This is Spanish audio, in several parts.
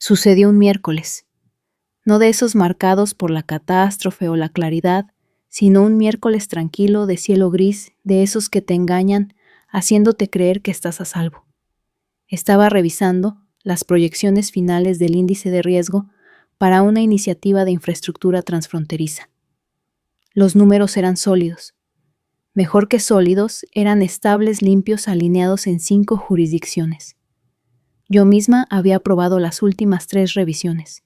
Sucedió un miércoles, no de esos marcados por la catástrofe o la claridad, sino un miércoles tranquilo de cielo gris, de esos que te engañan, haciéndote creer que estás a salvo. Estaba revisando las proyecciones finales del índice de riesgo para una iniciativa de infraestructura transfronteriza. Los números eran sólidos. Mejor que sólidos, eran estables, limpios, alineados en 5 jurisdicciones. Yo misma había aprobado las últimas 3 revisiones.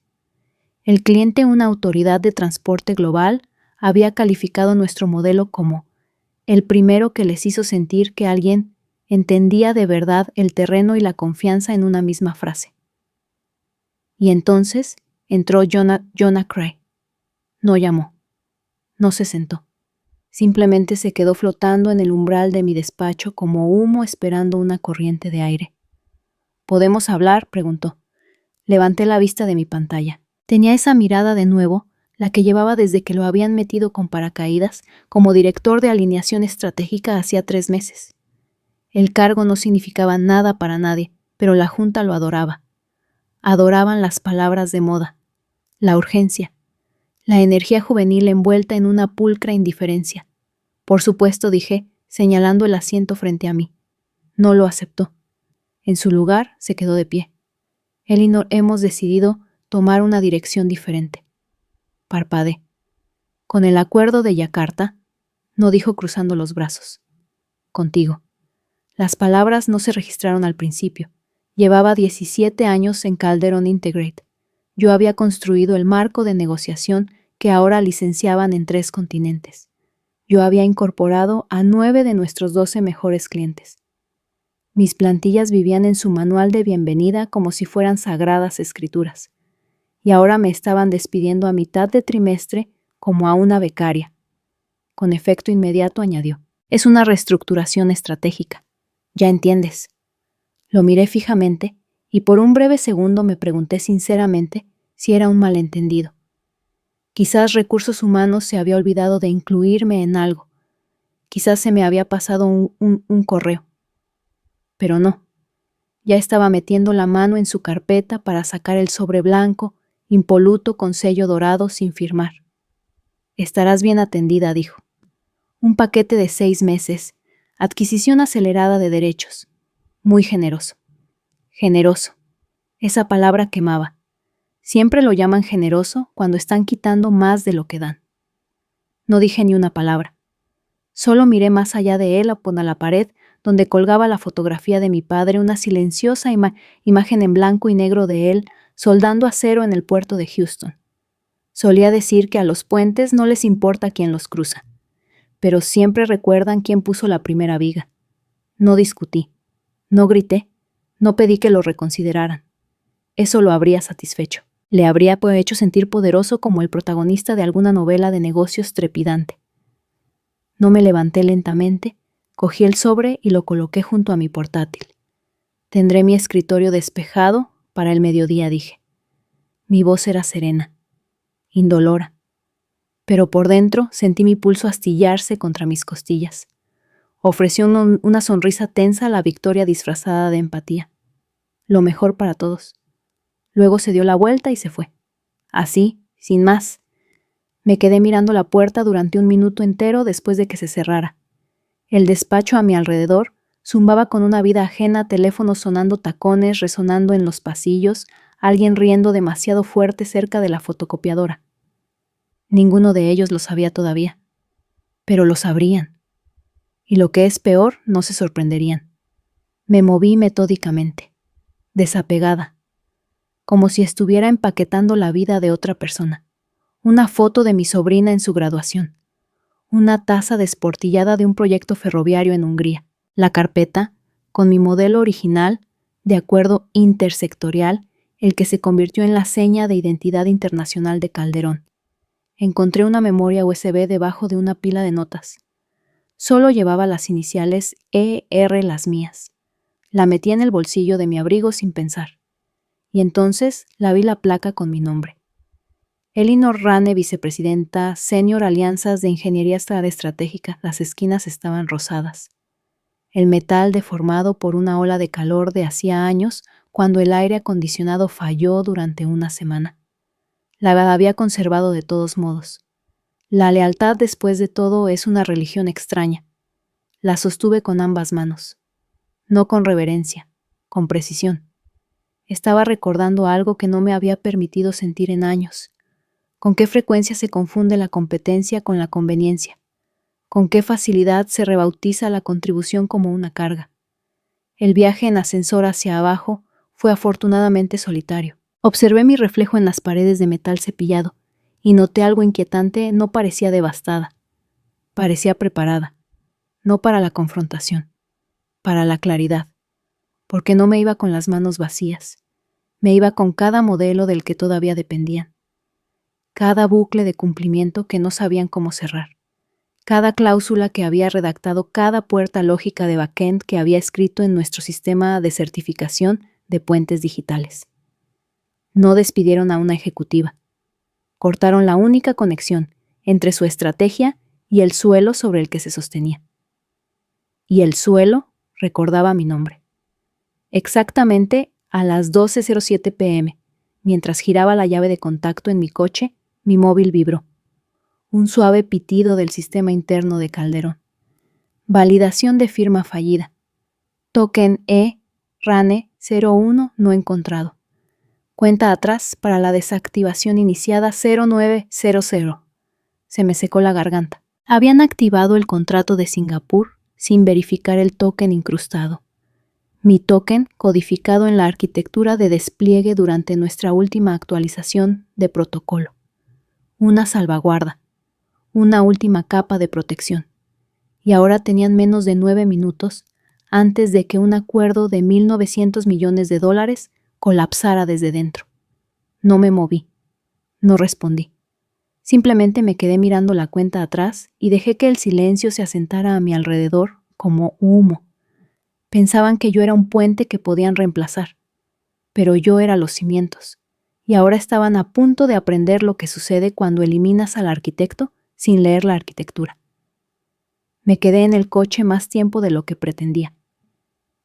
El cliente, una autoridad de transporte global, había calificado nuestro modelo como el primero que les hizo sentir que alguien entendía de verdad el terreno y la confianza en una misma frase. Y entonces entró Jonah Cray. No llamó. No se sentó. Simplemente se quedó flotando en el umbral de mi despacho como humo esperando una corriente de aire. ¿Podemos hablar?, preguntó. Levanté la vista de mi pantalla. Tenía esa mirada de nuevo, la que llevaba desde que lo habían metido con paracaídas como director de alineación estratégica hacía 3 meses. El cargo no significaba nada para nadie, pero la Junta lo adoraba. Adoraban las palabras de moda, la urgencia, la energía juvenil envuelta en una pulcra indiferencia. Por supuesto, dije, señalando el asiento frente a mí. No lo aceptó. En su lugar, se quedó de pie. Elinor, hemos decidido tomar una dirección diferente. Parpadeé. Con el acuerdo de Yakarta, no dijo cruzando los brazos. Contigo. Las palabras no se registraron al principio. Llevaba 17 años en Calderon Integrate. Yo había construido el marco de negociación que ahora licenciaban en 3 continentes. Yo había incorporado a 9 de nuestros 12 mejores clientes. Mis plantillas vivían en su manual de bienvenida como si fueran sagradas escrituras. Y ahora me estaban despidiendo a mitad de trimestre como a una becaria. Con efecto inmediato añadió, es una reestructuración estratégica. Ya entiendes. Lo miré fijamente y por un breve segundo me pregunté sinceramente si era un malentendido. Quizás Recursos Humanos se había olvidado de incluirme en algo. Quizás se me había pasado un correo. Pero no. Ya estaba metiendo la mano en su carpeta para sacar el sobre blanco, impoluto con sello dorado sin firmar. Estarás bien atendida, dijo. Un paquete de 6 meses, adquisición acelerada de derechos. Muy generoso. Generoso. Esa palabra quemaba. Siempre lo llaman generoso cuando están quitando más de lo que dan. No dije ni una palabra. Solo miré más allá de él a la pared donde colgaba la fotografía de mi padre, una silenciosa imagen en blanco y negro de él soldando acero en el puerto de Houston. Solía decir que a los puentes no les importa quién los cruza, pero siempre recuerdan quién puso la primera viga. No discutí, no grité, no pedí que lo reconsideraran. Eso lo habría satisfecho. Le habría hecho sentir poderoso como el protagonista de alguna novela de negocios trepidante. No me levanté lentamente, cogí el sobre y lo coloqué junto a mi portátil. Tendré mi escritorio despejado para el mediodía, dije. Mi voz era serena, indolora, pero por dentro sentí mi pulso astillarse contra mis costillas. Ofreció una sonrisa tensa a la victoria disfrazada de empatía. Lo mejor para todos. Luego se dio la vuelta y se fue. Así, sin más. Me quedé mirando la puerta durante 1 minuto entero después de que se cerrara. El despacho a mi alrededor zumbaba con una vida ajena, teléfonos sonando, tacones resonando en los pasillos, alguien riendo demasiado fuerte cerca de la fotocopiadora. Ninguno de ellos lo sabía todavía, pero lo sabrían. Y lo que es peor, no se sorprenderían. Me moví metódicamente, desapegada, como si estuviera empaquetando la vida de otra persona. Una foto de mi sobrina en su graduación. Una taza desportillada de un proyecto ferroviario en Hungría. La carpeta, con mi modelo original, de acuerdo intersectorial, el que se convirtió en la seña de identidad internacional de Calderón. Encontré una memoria USB debajo de una pila de notas. Solo llevaba las iniciales ER, las mías. La metí en el bolsillo de mi abrigo sin pensar. Y entonces la vi la placa con mi nombre. Elinor Rane, vicepresidenta, senior alianzas de ingeniería estratégica. Las esquinas estaban rosadas. El metal deformado por una ola de calor de hacía años cuando el aire acondicionado falló durante una semana. La había conservado de todos modos. La lealtad, después de todo, es una religión extraña. La sostuve con ambas manos. No con reverencia, con precisión. Estaba recordando algo que no me había permitido sentir en años. ¿Con qué frecuencia se confunde la competencia con la conveniencia? ¿Con qué facilidad se rebautiza la contribución como una carga? El viaje en ascensor hacia abajo fue afortunadamente solitario. Observé mi reflejo en las paredes de metal cepillado y noté algo inquietante. No parecía devastada. Parecía preparada. No para la confrontación, para la claridad. Porque no me iba con las manos vacías. Me iba con cada modelo del que todavía dependían. Cada bucle de cumplimiento que no sabían cómo cerrar. Cada cláusula que había redactado, cada puerta lógica de backend que había escrito en nuestro sistema de certificación de puentes digitales. No despidieron a una ejecutiva. Cortaron la única conexión entre su estrategia y el suelo sobre el que se sostenía. Y el suelo recordaba mi nombre. Exactamente a las 12:07 p.m., mientras giraba la llave de contacto en mi coche, mi móvil vibró. Un suave pitido del sistema interno de Calderón. Validación de firma fallida. Token RANE 01 no encontrado. Cuenta atrás para la desactivación iniciada 0900. Se me secó la garganta. Habían activado el contrato de Singapur sin verificar el token incrustado. Mi token codificado en la arquitectura de despliegue durante nuestra última actualización de protocolo. Una salvaguarda. Una última capa de protección. Y ahora tenían menos de 9 minutos antes de que un acuerdo de $1.900 millones colapsara desde dentro. No me moví. No respondí. Simplemente me quedé mirando la cuenta atrás y dejé que el silencio se asentara a mi alrededor como humo. Pensaban que yo era un puente que podían reemplazar, pero yo era los cimientos, y ahora estaban a punto de aprender lo que sucede cuando eliminas al arquitecto sin leer la arquitectura. Me quedé en el coche más tiempo de lo que pretendía.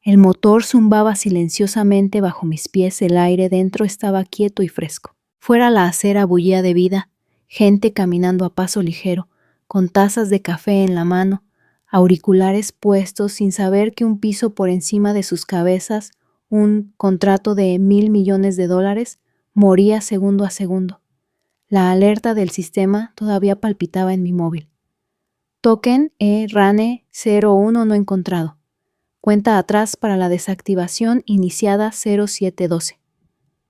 El motor zumbaba silenciosamente bajo mis pies, el aire dentro estaba quieto y fresco. Fuera la acera bullía de vida, gente caminando a paso ligero, con tazas de café en la mano, auriculares puestos sin saber que un piso por encima de sus cabezas, un contrato de $1.000 millones, moría segundo a segundo. La alerta del sistema todavía palpitaba en mi móvil. Token RANE 01 no encontrado. Cuenta atrás para la desactivación iniciada 0712.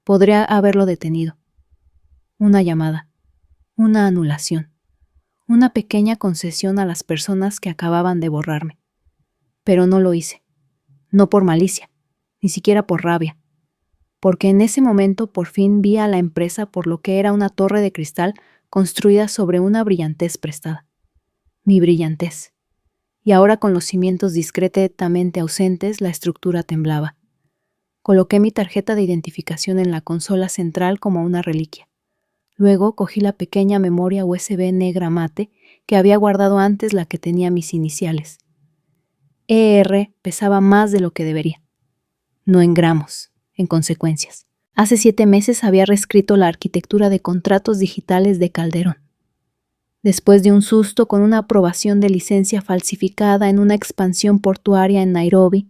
Podría haberlo detenido. Una llamada. Una anulación. Una pequeña concesión a las personas que acababan de borrarme. Pero no lo hice. No por malicia, ni siquiera por rabia. Porque en ese momento por fin vi a la empresa por lo que era una torre de cristal construida sobre una brillantez prestada. Mi brillantez. Y ahora con los cimientos discretamente ausentes, la estructura temblaba. Coloqué mi tarjeta de identificación en la consola central como una reliquia. Luego cogí la pequeña memoria USB negra mate que había guardado antes la que tenía mis iniciales. ER pesaba más de lo que debería. No en gramos, en consecuencias. Hace 7 meses había reescrito la arquitectura de contratos digitales de Calderón. Después de un susto con una aprobación de licencia falsificada en una expansión portuaria en Nairobi,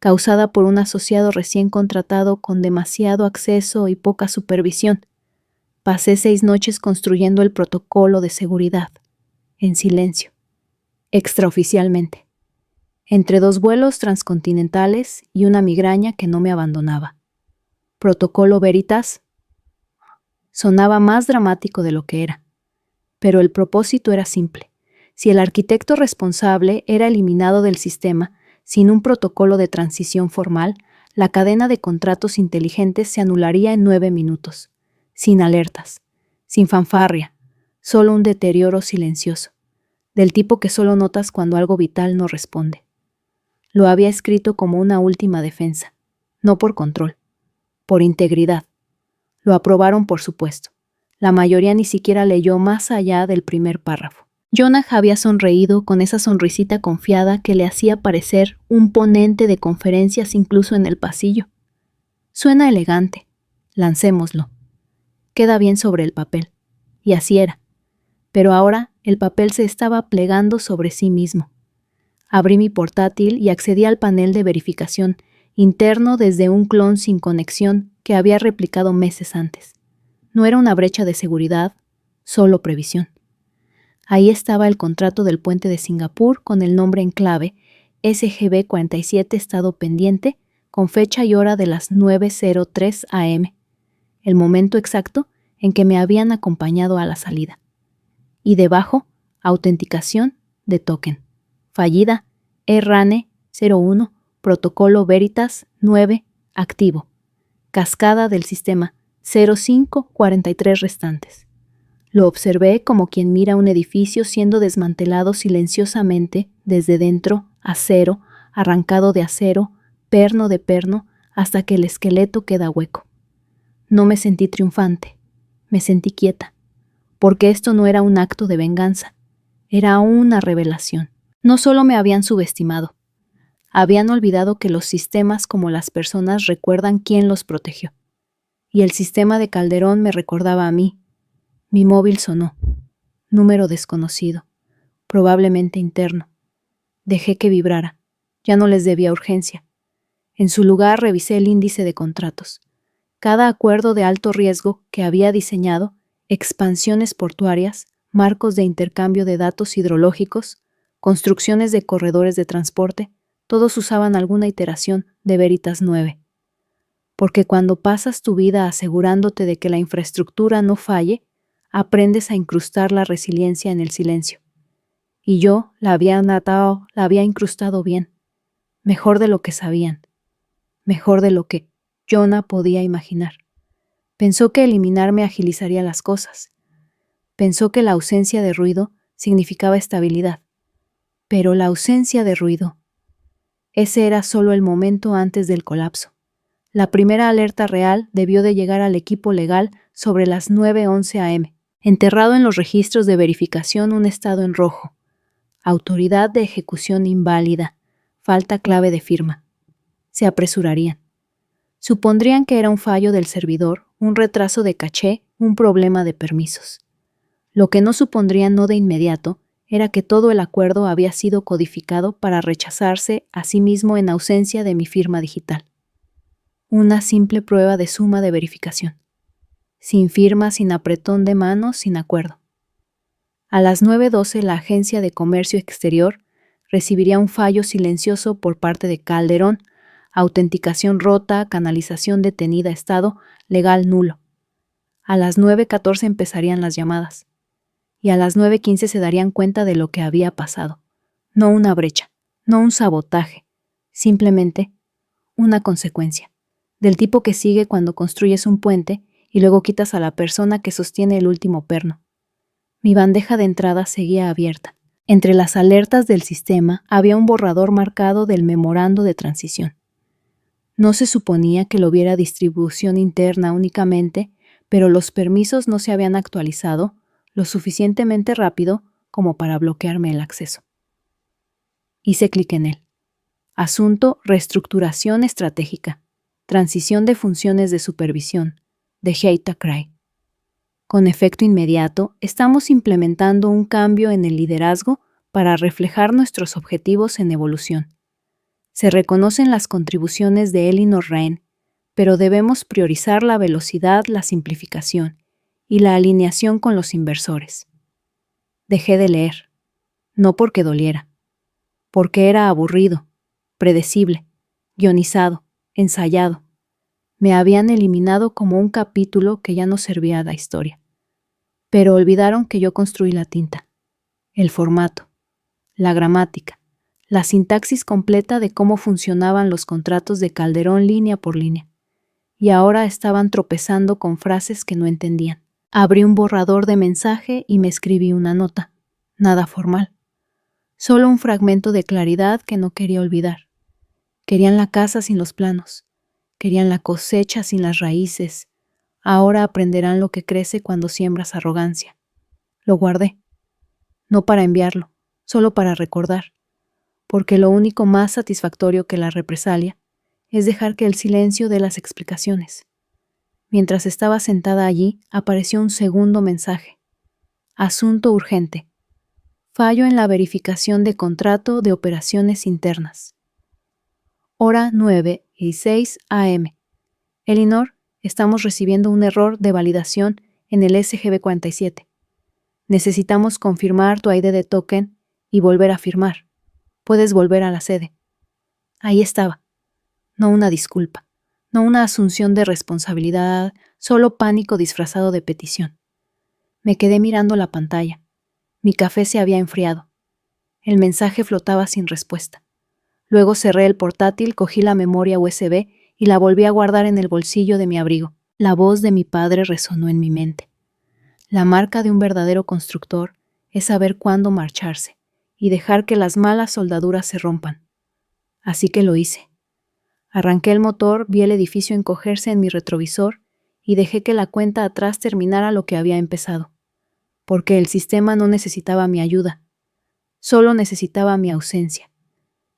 causada por un asociado recién contratado con demasiado acceso y poca supervisión, pasé 6 noches construyendo el protocolo de seguridad, en silencio, extraoficialmente, entre 2 vuelos transcontinentales y una migraña que no me abandonaba. Protocolo Veritas sonaba más dramático de lo que era, pero el propósito era simple. Si el arquitecto responsable era eliminado del sistema sin un protocolo de transición formal, la cadena de contratos inteligentes se anularía en 9 minutos. Sin alertas, sin fanfarria, solo un deterioro silencioso, del tipo que solo notas cuando algo vital no responde. Lo había escrito como una última defensa, no por control, por integridad. Lo aprobaron, por supuesto. La mayoría ni siquiera leyó más allá del primer párrafo. Jonah había sonreído con esa sonrisita confiada que le hacía parecer un ponente de conferencias incluso en el pasillo. Suena elegante. Lancémoslo. Queda bien sobre el papel. Y así era. Pero ahora el papel se estaba plegando sobre sí mismo. Abrí mi portátil y accedí al panel de verificación interno desde un clon sin conexión que había replicado meses antes. No era una brecha de seguridad, solo previsión. Ahí estaba el contrato del puente de Singapur con el nombre en clave SGB 47 estado pendiente con fecha y hora de las 9:03 am, el momento exacto en que me habían acompañado a la salida. Y debajo, autenticación de token. Fallida, ERRANE 01, protocolo Veritas 9, activo. Cascada del sistema 0543 restantes. Lo observé como quien mira un edificio siendo desmantelado silenciosamente desde dentro, acero, arrancado de acero, perno de perno, hasta que el esqueleto queda hueco. No me sentí triunfante, me sentí quieta, porque esto no era un acto de venganza, era una revelación. No solo me habían subestimado, habían olvidado que los sistemas como las personas recuerdan quién los protegió. Y el sistema de Calderón me recordaba a mí. Mi móvil sonó. Número desconocido, probablemente interno. Dejé que vibrara. Ya no les debía urgencia. En su lugar revisé el índice de contratos. Cada acuerdo de alto riesgo que había diseñado, expansiones portuarias, marcos de intercambio de datos hidrológicos, construcciones de corredores de transporte, todos usaban alguna iteración de Veritas 9. Porque cuando pasas tu vida asegurándote de que la infraestructura no falle, aprendes a incrustar la resiliencia en el silencio. Y yo la había incrustado bien, mejor de lo que sabían, mejor de lo que Jonah podía imaginar. Pensó que eliminarme agilizaría las cosas. Pensó que la ausencia de ruido significaba estabilidad. Pero la ausencia de ruido, ese era solo el momento antes del colapso. La primera alerta real debió de llegar al equipo legal sobre las 9:11 am. Enterrado en los registros de verificación un estado en rojo. Autoridad de ejecución inválida. Falta clave de firma. Se apresurarían. Supondrían que era un fallo del servidor, un retraso de caché, un problema de permisos. Lo que no supondrían no de inmediato era que todo el acuerdo había sido codificado para rechazarse a sí mismo en ausencia de mi firma digital. Una simple prueba de suma de verificación. Sin firma, sin apretón de manos, sin acuerdo. A las 9:12 la Agencia de Comercio Exterior recibiría un fallo silencioso por parte de Calderón, autenticación rota, canalización detenida, estado legal nulo. A las 9:14 empezarían las llamadas. Y a las 9:15 se darían cuenta de lo que había pasado. No una brecha, no un sabotaje, simplemente una consecuencia, del tipo que sigue cuando construyes un puente y luego quitas a la persona que sostiene el último perno. Mi bandeja de entrada seguía abierta. Entre las alertas del sistema había un borrador marcado del memorando de transición. No se suponía que lo hubiera distribución interna únicamente, pero los permisos no se habían actualizado lo suficientemente rápido como para bloquearme el acceso. Hice clic en él. Asunto: reestructuración estratégica. Transición de funciones de supervisión. De Heita Cray. Con efecto inmediato, estamos implementando un cambio en el liderazgo para reflejar nuestros objetivos en evolución. Se reconocen las contribuciones de Elinor Rehn, pero debemos priorizar la velocidad, la simplificación y la alineación con los inversores. Dejé de leer, no porque doliera, porque era aburrido, predecible, guionizado, ensayado. Me habían eliminado como un capítulo que ya no servía a la historia. Pero olvidaron que yo construí la tinta, el formato, la gramática, la sintaxis completa de cómo funcionaban los contratos de Calderón línea por línea. Y ahora estaban tropezando con frases que no entendían. Abrí un borrador de mensaje y me escribí una nota. Nada formal. Solo un fragmento de claridad que no quería olvidar. Querían la casa sin los planos. Querían la cosecha sin las raíces. Ahora aprenderán lo que crece cuando siembras arrogancia. Lo guardé. No para enviarlo, solo para recordar. Porque lo único más satisfactorio que la represalia es dejar que el silencio dé las explicaciones. Mientras estaba sentada allí, apareció un segundo mensaje. Asunto urgente. Fallo en la verificación de contrato de operaciones internas. Hora 9:06 a.m. Elinor, estamos recibiendo un error de validación en el SGB47. Necesitamos confirmar tu ID de token y volver a firmar. Puedes volver a la sede. Ahí estaba. No una disculpa, no una asunción de responsabilidad, solo pánico disfrazado de petición. Me quedé mirando la pantalla. Mi café se había enfriado. El mensaje flotaba sin respuesta. Luego cerré el portátil, cogí la memoria USB y la volví a guardar en el bolsillo de mi abrigo. La voz de mi padre resonó en mi mente. La marca de un verdadero constructor es saber cuándo marcharse y dejar que las malas soldaduras se rompan. Así que lo hice. Arranqué el motor, vi el edificio encogerse en mi retrovisor y dejé que la cuenta atrás terminara lo que había empezado. Porque el sistema no necesitaba mi ayuda, solo necesitaba mi ausencia.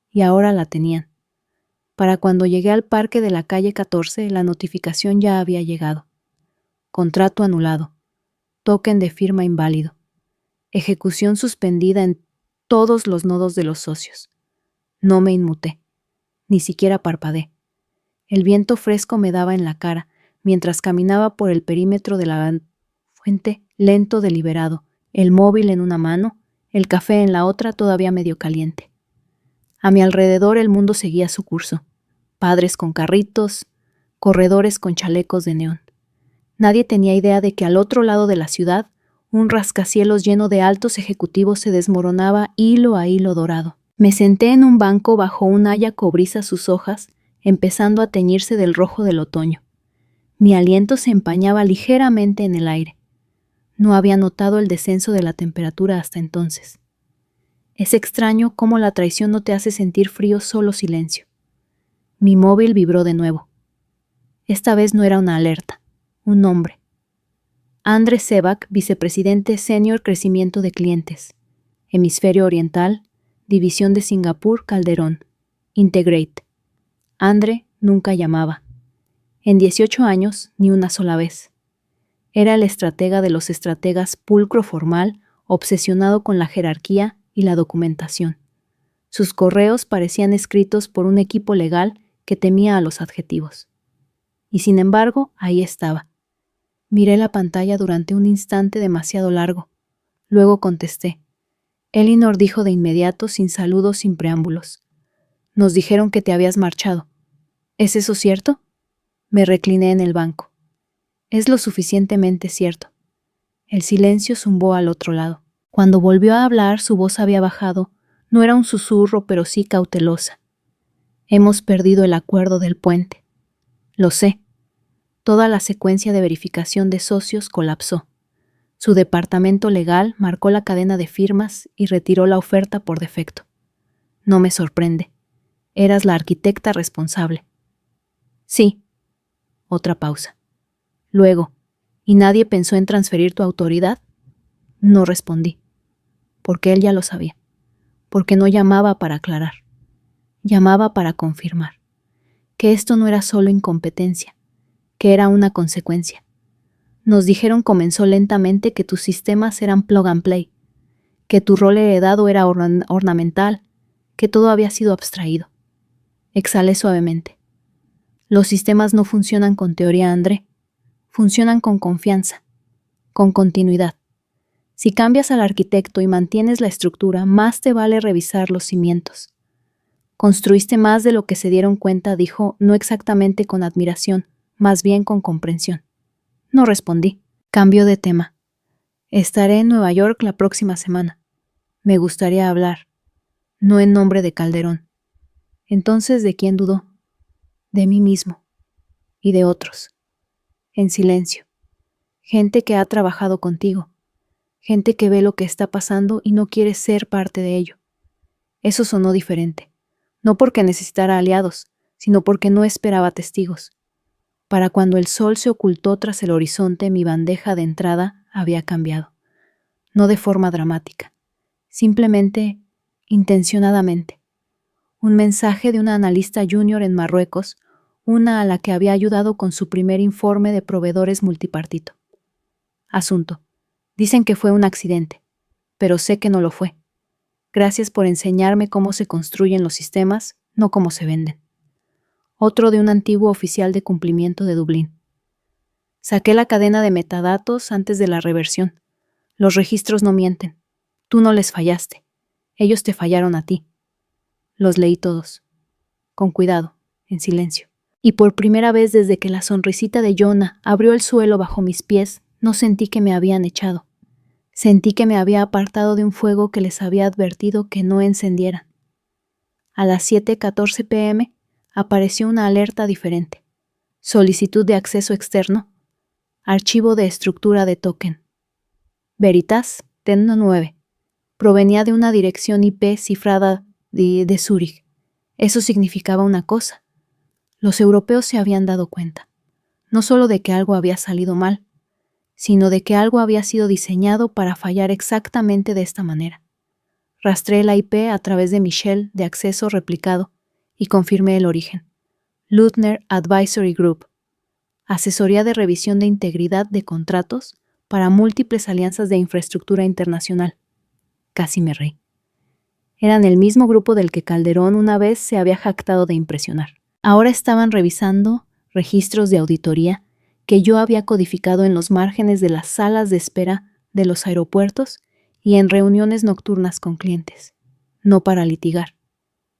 Y ahora la tenían. Para cuando llegué al parque de la calle 14, la notificación ya había llegado. Contrato anulado. Token de firma inválido. Ejecución suspendida en todos los nodos de los socios. No me inmuté. Ni siquiera parpadeé. El viento fresco me daba en la cara mientras caminaba por el perímetro de la fuente, lento, deliberado, el móvil en una mano, el café en la otra todavía medio caliente. A mi alrededor el mundo seguía su curso. Padres con carritos, corredores con chalecos de neón. Nadie tenía idea de que al otro lado de la ciudad, un rascacielos lleno de altos ejecutivos se desmoronaba hilo a hilo dorado. Me senté en un banco bajo un haya cobriza sus hojas, empezando a teñirse del rojo del otoño. Mi aliento se empañaba ligeramente en el aire. No había notado el descenso de la temperatura hasta entonces. Es extraño cómo la traición no te hace sentir frío, solo silencio. Mi móvil vibró de nuevo. Esta vez no era una alerta, un nombre. Andre Sebak, vicepresidente senior crecimiento de clientes. Hemisferio Oriental, División de Singapur, Calderón. Integrate. Andre nunca llamaba. En 18 años, ni una sola vez. Era el estratega de los estrategas pulcro formal, obsesionado con la jerarquía y la documentación. Sus correos parecían escritos por un equipo legal que temía a los adjetivos. Y sin embargo, ahí estaba. Miré la pantalla durante un instante demasiado largo. Luego contesté. Elinor dijo de inmediato, sin saludos, sin preámbulos. Nos dijeron que te habías marchado. ¿Es eso cierto? Me recliné en el banco. Es lo suficientemente cierto. El silencio zumbó al otro lado. Cuando volvió a hablar, su voz había bajado. No era un susurro, pero sí cautelosa. Hemos perdido el acuerdo del puente. Lo sé. Toda la secuencia de verificación de socios colapsó. Su departamento legal marcó la cadena de firmas y retiró la oferta por defecto. No me sorprende. Eras la arquitecta responsable. Sí. Otra pausa. Luego, ¿y nadie pensó en transferir tu autoridad? No respondí. Porque él ya lo sabía. Porque no llamaba para aclarar. Llamaba para confirmar. Que esto no era solo incompetencia. Que era una consecuencia. Nos dijeron comenzó lentamente que tus sistemas eran plug and play. Que tu rol heredado era ornamental. Que todo había sido abstraído. Exhalé suavemente. Los sistemas no funcionan con teoría, André. Funcionan con confianza, con continuidad. Si cambias al arquitecto y mantienes la estructura, más te vale revisar los cimientos. Construiste más de lo que se dieron cuenta, dijo, no exactamente con admiración, más bien con comprensión. No respondí. Cambio de tema. Estaré en Nueva York la próxima semana. Me gustaría hablar, no en nombre de Calderón. Entonces, ¿de quién dudó? De mí mismo y de otros. En silencio. Gente que ha trabajado contigo. Gente que ve lo que está pasando y no quiere ser parte de ello. Eso sonó diferente. No porque necesitara aliados, sino porque no esperaba testigos. Para cuando el sol se ocultó tras el horizonte, mi bandeja de entrada había cambiado. No de forma dramática. Simplemente, intencionadamente. Un mensaje de una analista junior en Marruecos, una a la que había ayudado con su primer informe de proveedores multipartito. Asunto. Dicen que fue un accidente, pero sé que no lo fue. Gracias por enseñarme cómo se construyen los sistemas, no cómo se venden. Otro de un antiguo oficial de cumplimiento de Dublín. Saqué la cadena de metadatos antes de la reversión. Los registros no mienten. Tú no les fallaste. Ellos te fallaron a ti. Los leí todos. Con cuidado, en silencio. Y por primera vez desde que la sonrisita de Jonah abrió el suelo bajo mis pies, no sentí que me habían echado. Sentí que me había apartado de un fuego que les había advertido que no encendieran. A las 7:14 p.m. apareció una alerta diferente. Solicitud de acceso externo. Archivo de estructura de token. Veritas, TEN 9. Provenía de una dirección IP cifrada de Zúrich. Eso significaba una cosa. Los europeos se habían dado cuenta, no solo de que algo había salido mal, sino de que algo había sido diseñado para fallar exactamente de esta manera. Rastreé la IP a través de mi shell de acceso replicado y confirmé el origen. Lutner Advisory Group, asesoría de revisión de integridad de contratos para múltiples alianzas de infraestructura internacional. Casi me reí. Eran el mismo grupo del que Calderón una vez se había jactado de impresionar. Ahora estaban revisando registros de auditoría que yo había codificado en los márgenes de las salas de espera de los aeropuertos y en reuniones nocturnas con clientes, no para litigar,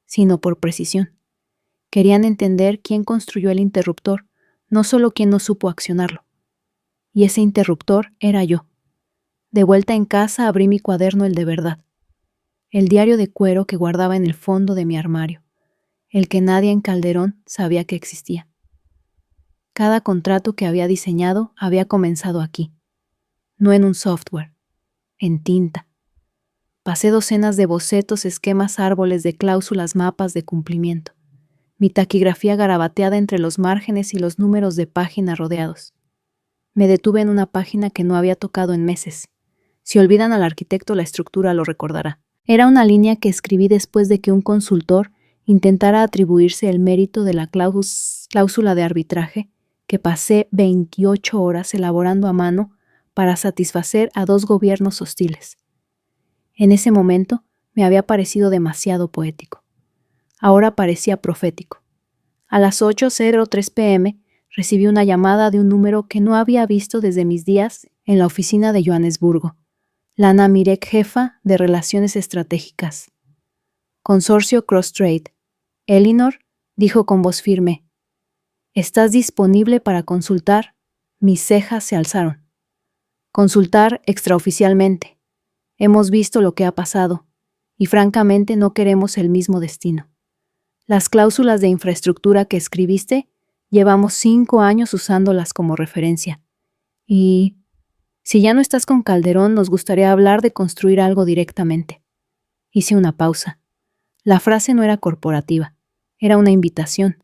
sino por precisión. Querían entender quién construyó el interruptor, no solo quién no supo accionarlo. Y ese interruptor era yo. De vuelta en casa abrí mi cuaderno El de Verdad, el diario de cuero que guardaba en el fondo de mi armario, el que nadie en Calderón sabía que existía. Cada contrato que había diseñado había comenzado aquí, no en un software, en tinta. Pasé docenas de bocetos, esquemas, árboles de cláusulas, mapas de cumplimiento. Mi taquigrafía garabateada entre los márgenes y los números de página rodeados. Me detuve en una página que no había tocado en meses. Si olvidan al arquitecto, la estructura lo recordará. Era una línea que escribí después de que un consultor intentara atribuirse el mérito de la cláusula de arbitraje que pasé 28 horas elaborando a mano para satisfacer a 2 gobiernos hostiles. En ese momento me había parecido demasiado poético. Ahora parecía profético. A las 8:03 p.m. recibí una llamada de un número que no había visto desde mis días en la oficina de Johannesburgo. Lana Mirek, jefa de Relaciones Estratégicas. Consorcio Crosstrade. Elinor dijo con voz firme: ¿Estás disponible para consultar? Mis cejas se alzaron. Consultar extraoficialmente. Hemos visto lo que ha pasado, y francamente no queremos el mismo destino. Las cláusulas de infraestructura que escribiste, llevamos 5 años usándolas como referencia. Y si ya no estás con Calderón, nos gustaría hablar de construir algo directamente. Hice una pausa. La frase no era corporativa, era una invitación.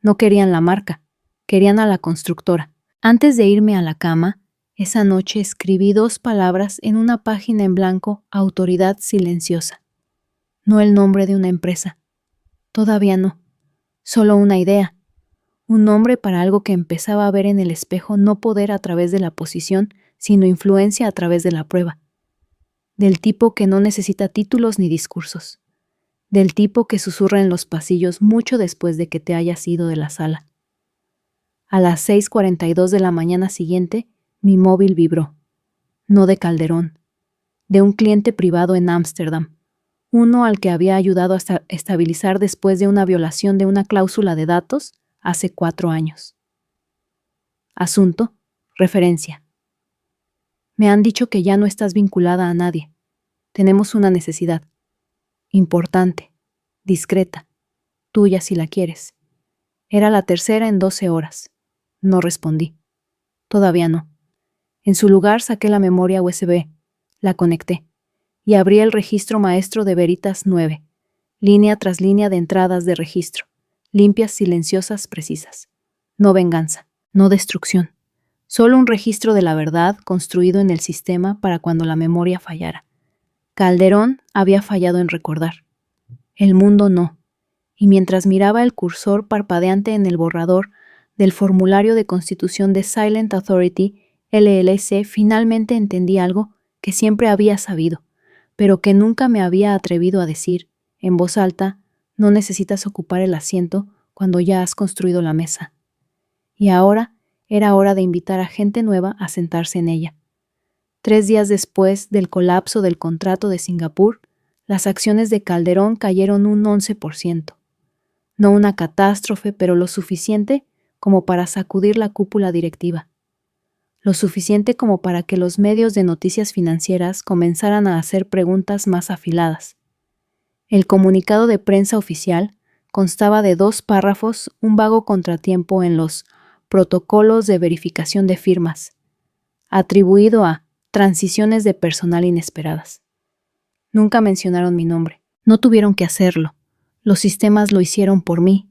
No querían la marca, querían a la constructora. Antes de irme a la cama, esa noche escribí 2 palabras en una página en blanco: autoridad silenciosa. No el nombre de una empresa. Todavía no. Solo una idea. Un nombre para algo que empezaba a ver en el espejo no poder a través de la posición, sino influencia a través de la prueba. Del tipo que no necesita títulos ni discursos. Del tipo que susurra en los pasillos mucho después de que te hayas ido de la sala. A las 6:42 de la mañana siguiente, mi móvil vibró. No de Calderón, de un cliente privado en Ámsterdam, uno al que había ayudado a estabilizar después de una violación de una cláusula de datos hace 4 años. Asunto, referencia. Me han dicho que ya no estás vinculada a nadie. Tenemos una necesidad. Importante, discreta, tuya si la quieres. Era la tercera en 12 horas. No respondí. Todavía no. En su lugar saqué la memoria USB, la conecté y abrí el registro maestro de Veritas 9, línea tras línea de entradas de registro, limpias, silenciosas, precisas. No venganza, no destrucción. Solo un registro de la verdad construido en el sistema para cuando la memoria fallara. Calderón había fallado en recordar. El mundo no. y mientras miraba el cursor parpadeante en el borrador del formulario de constitución de Silent Authority LLC, finalmente entendí algo que siempre había sabido, pero que nunca me había atrevido a decir, en voz alta: no necesitas ocupar el asiento cuando ya has construido la mesa. Y ahora era hora de invitar a gente nueva a sentarse en ella. 3 días después del colapso del contrato de Singapur, las acciones de Calderón cayeron un 11%. No una catástrofe, pero lo suficiente como para sacudir la cúpula directiva. Lo suficiente como para que los medios de noticias financieras comenzaran a hacer preguntas más afiladas. El comunicado de prensa oficial constaba de 2 párrafos, un vago contratiempo en los protocolos de verificación de firmas, atribuido a transiciones de personal inesperadas. Nunca mencionaron mi nombre. No tuvieron que hacerlo. Los sistemas lo hicieron por mí.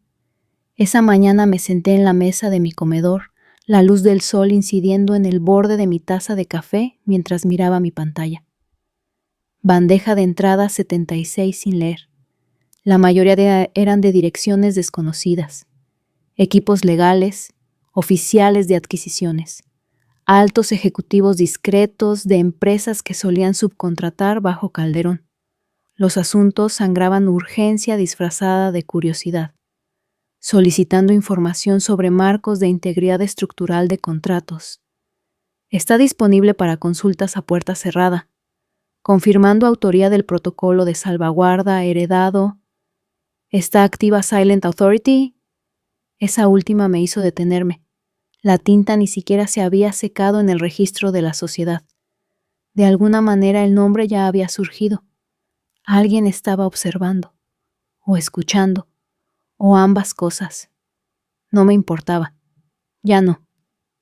Esa mañana me senté en la mesa de mi comedor, la luz del sol incidiendo en el borde de mi taza de café mientras miraba mi pantalla. Bandeja de entrada 76 sin leer. La mayoría eran de direcciones desconocidas. Equipos legales, oficiales de adquisiciones, altos ejecutivos discretos de empresas que solían subcontratar bajo Calderón. Los asuntos sangraban urgencia disfrazada de curiosidad, solicitando información sobre marcos de integridad estructural de contratos. Está disponible para consultas a puerta cerrada, confirmando autoría del protocolo de salvaguarda heredado. ¿Está activa Silent Authority? Esa última me hizo detenerme. La tinta ni siquiera se había secado en el registro de la sociedad. De alguna manera el nombre ya había surgido. Alguien estaba observando, o escuchando, o ambas cosas. No me importaba. Ya no.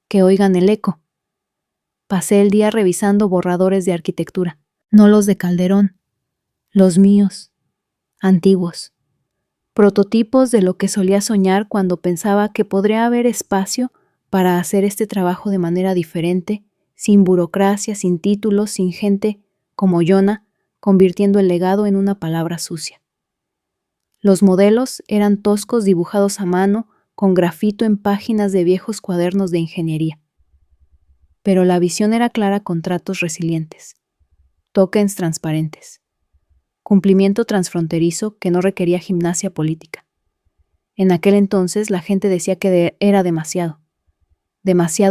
Que oigan el eco. Pasé el día revisando borradores de arquitectura, no los de Calderón, los míos, antiguos, prototipos de lo que solía soñar cuando pensaba que podría haber espacio para hacer este trabajo de manera diferente, sin burocracia, sin títulos, sin gente como Yona, convirtiendo el legado en una palabra sucia. Los modelos eran toscos dibujados a mano con grafito en páginas de viejos cuadernos de ingeniería. Pero la visión era clara: contratos resilientes, tokens transparentes, cumplimiento transfronterizo que no requería gimnasia política. En aquel entonces la gente decía que era demasiado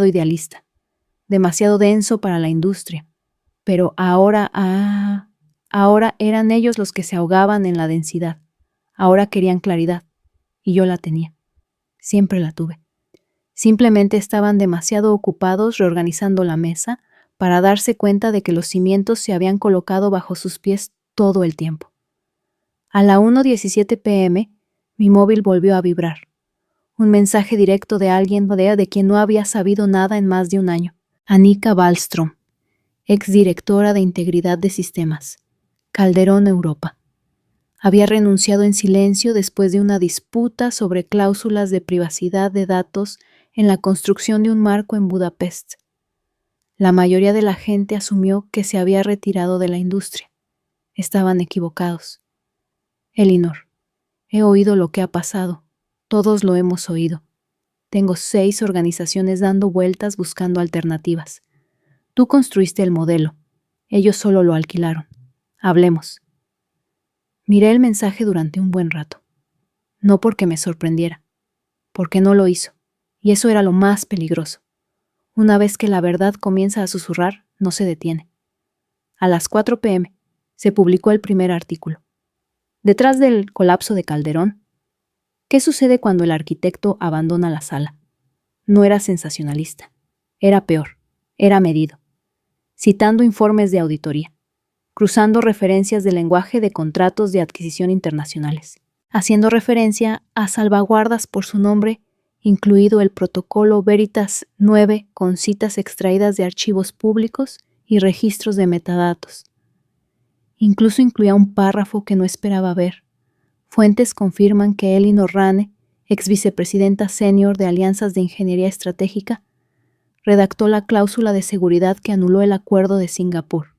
idealista, demasiado denso para la industria, pero ahora eran ellos los que se ahogaban en la densidad. Ahora querían claridad, y yo la tenía. Siempre la tuve. Simplemente estaban demasiado ocupados reorganizando la mesa para darse cuenta de que los cimientos se habían colocado bajo sus pies todo el tiempo. A la 1:17 p.m., mi móvil volvió a vibrar. Un mensaje directo de alguien de quien no había sabido nada en más de un año. Annika Wallström, exdirectora de Integridad de Sistemas, Calderón Europa. Había renunciado en silencio después de una disputa sobre cláusulas de privacidad de datos en la construcción de un marco en Budapest. La mayoría de la gente asumió que se había retirado de la industria. Estaban equivocados. Elinor, he oído lo que ha pasado. Todos lo hemos oído. Tengo 6 organizaciones dando vueltas buscando alternativas. Tú construiste el modelo. Ellos solo lo alquilaron. Hablemos. Miré el mensaje durante un buen rato. No porque me sorprendiera, porque no lo hizo. Y eso era lo más peligroso. Una vez que la verdad comienza a susurrar, no se detiene. A las 4 p.m. se publicó el primer artículo. Detrás del colapso de Calderón, ¿qué sucede cuando el arquitecto abandona la sala? No era sensacionalista. Era peor. Era medido. Citando informes de auditoría. Cruzando referencias del lenguaje de contratos de adquisición internacionales. Haciendo referencia a salvaguardas por su nombre, incluido el protocolo Veritas 9 con citas extraídas de archivos públicos y registros de metadatos. Incluso incluía un párrafo que no esperaba ver. Fuentes confirman que Elinor Rane, ex vicepresidenta senior de Alianzas de Ingeniería Estratégica, redactó la cláusula de seguridad que anuló el acuerdo de Singapur,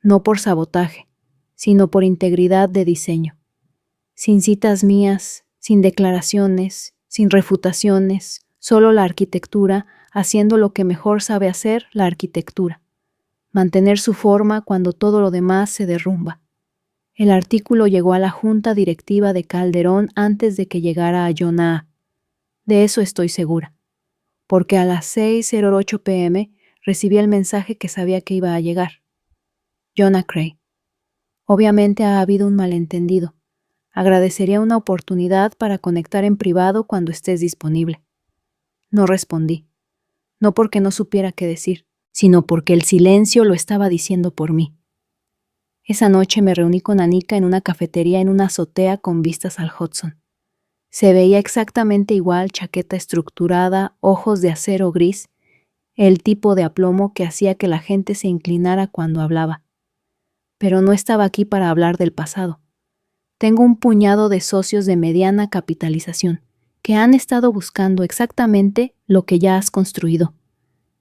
no por sabotaje, sino por integridad de diseño. sin citas mías, sin declaraciones, sin refutaciones, solo la arquitectura haciendo lo que mejor sabe hacer la arquitectura, mantener su forma cuando todo lo demás se derrumba. El artículo llegó a la junta directiva de Calderón antes de que llegara a Jonah A. De eso estoy segura, porque a las 6:08 p.m. recibí el mensaje que sabía que iba a llegar. Jonah Cray. Obviamente ha habido un malentendido. Agradecería una oportunidad para conectar en privado cuando estés disponible. No respondí, no porque no supiera qué decir, sino porque el silencio lo estaba diciendo por mí. Esa noche me reuní con Anika en una cafetería en una azotea con vistas al Hudson. Se veía exactamente igual, chaqueta estructurada, ojos de acero gris, el tipo de aplomo que hacía que la gente se inclinara cuando hablaba. Pero no estaba aquí para hablar del pasado. Tengo un puñado de socios de mediana capitalización que han estado buscando exactamente lo que ya has construido,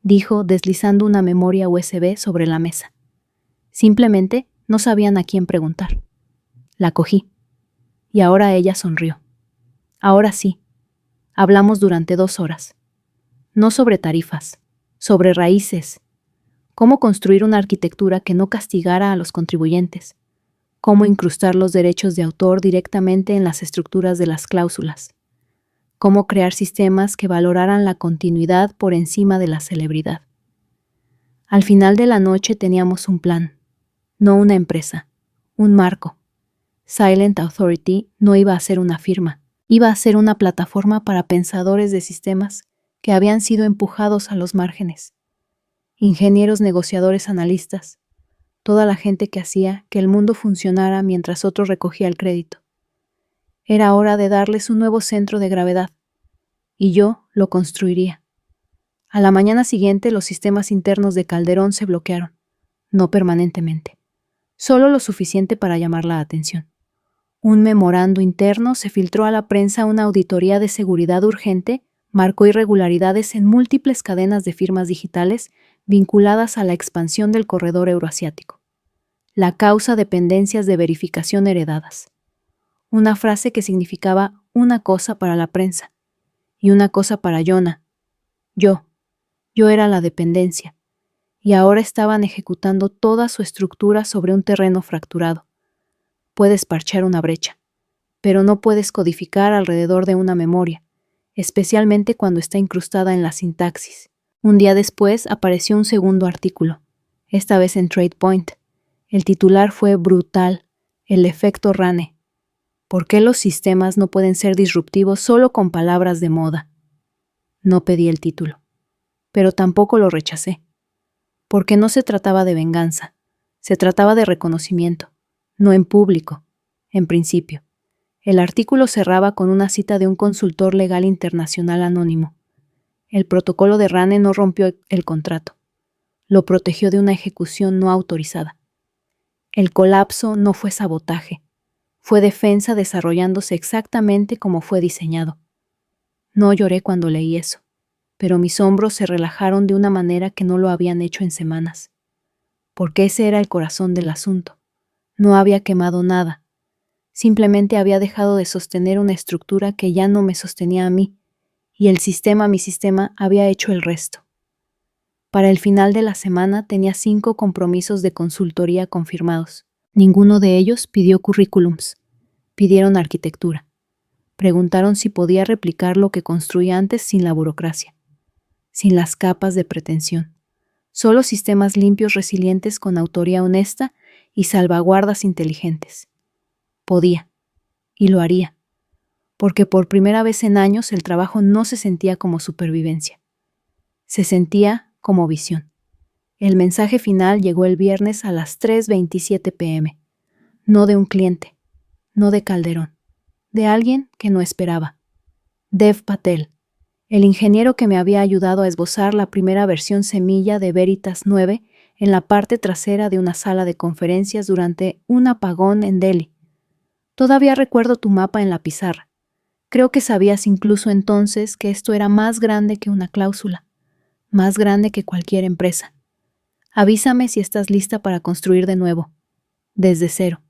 dijo deslizando una memoria USB sobre la mesa. Simplemente no sabían a quién preguntar. La cogí. Y ahora ella sonrió. Ahora sí. Hablamos durante 2 horas. No sobre tarifas, sobre raíces. Cómo construir una arquitectura que no castigara a los contribuyentes. Cómo incrustar los derechos de autor directamente en las estructuras de las cláusulas. Cómo crear sistemas que valoraran la continuidad por encima de la celebridad. Al final de la noche teníamos un plan, no una empresa, un marco. Silent Authority no iba a ser una firma, iba a ser una plataforma para pensadores de sistemas que habían sido empujados a los márgenes. Ingenieros, negociadores, analistas, toda la gente que hacía que el mundo funcionara mientras otro recogía el crédito. Era hora de darles un nuevo centro de gravedad, y yo lo construiría. A la mañana siguiente los sistemas internos de Calderón se bloquearon, no permanentemente, solo lo suficiente para llamar la atención. Un memorando interno se filtró a la prensa. Una auditoría de seguridad urgente marcó irregularidades en múltiples cadenas de firmas digitales vinculadas a la expansión del corredor euroasiático. La causa: dependencias de verificación heredadas. Una frase que significaba una cosa para la prensa y una cosa para Jonah. Yo era la dependencia, y ahora estaban ejecutando toda su estructura sobre un terreno fracturado. Puedes parchar una brecha, pero no puedes codificar alrededor de una memoria, especialmente cuando está incrustada en la sintaxis. Un día después apareció un segundo artículo, esta vez en TradePoint. El titular fue brutal: el efecto Rane. ¿Por qué los sistemas no pueden ser disruptivos solo con palabras de moda? No pedí el título, pero tampoco lo rechacé, porque no se trataba de venganza, se trataba de reconocimiento. No en público, en principio. El artículo cerraba con una cita de un consultor legal internacional anónimo. El protocolo de Rane no rompió el contrato. Lo protegió de una ejecución no autorizada. El colapso no fue sabotaje. Fue defensa desarrollándose exactamente como fue diseñado. No lloré cuando leí eso, pero mis hombros se relajaron de una manera que no lo habían hecho en semanas. Porque ese era el corazón del asunto. No había quemado nada. Simplemente había dejado de sostener una estructura que ya no me sostenía a mí, y el sistema, mi sistema, había hecho el resto. Para el final de la semana tenía 5 compromisos de consultoría confirmados. Ninguno de ellos pidió currículums. Pidieron arquitectura. Preguntaron si podía replicar lo que construía antes sin la burocracia, sin las capas de pretensión. Solo sistemas limpios, resilientes, con autoría honesta y salvaguardas inteligentes. Podía, y lo haría, porque por primera vez en años el trabajo no se sentía como supervivencia. Se sentía como visión. El mensaje final llegó el viernes a las 3:27 p.m. No de un cliente, no de Calderón, de alguien que no esperaba. Dev Patel, el ingeniero que me había ayudado a esbozar la primera versión semilla de Veritas 9 en la parte trasera de una sala de conferencias durante un apagón en Delhi. Todavía recuerdo tu mapa en la pizarra. Creo que sabías incluso entonces que esto era más grande que una cláusula, más grande que cualquier empresa. Avísame si estás lista para construir de nuevo, desde cero.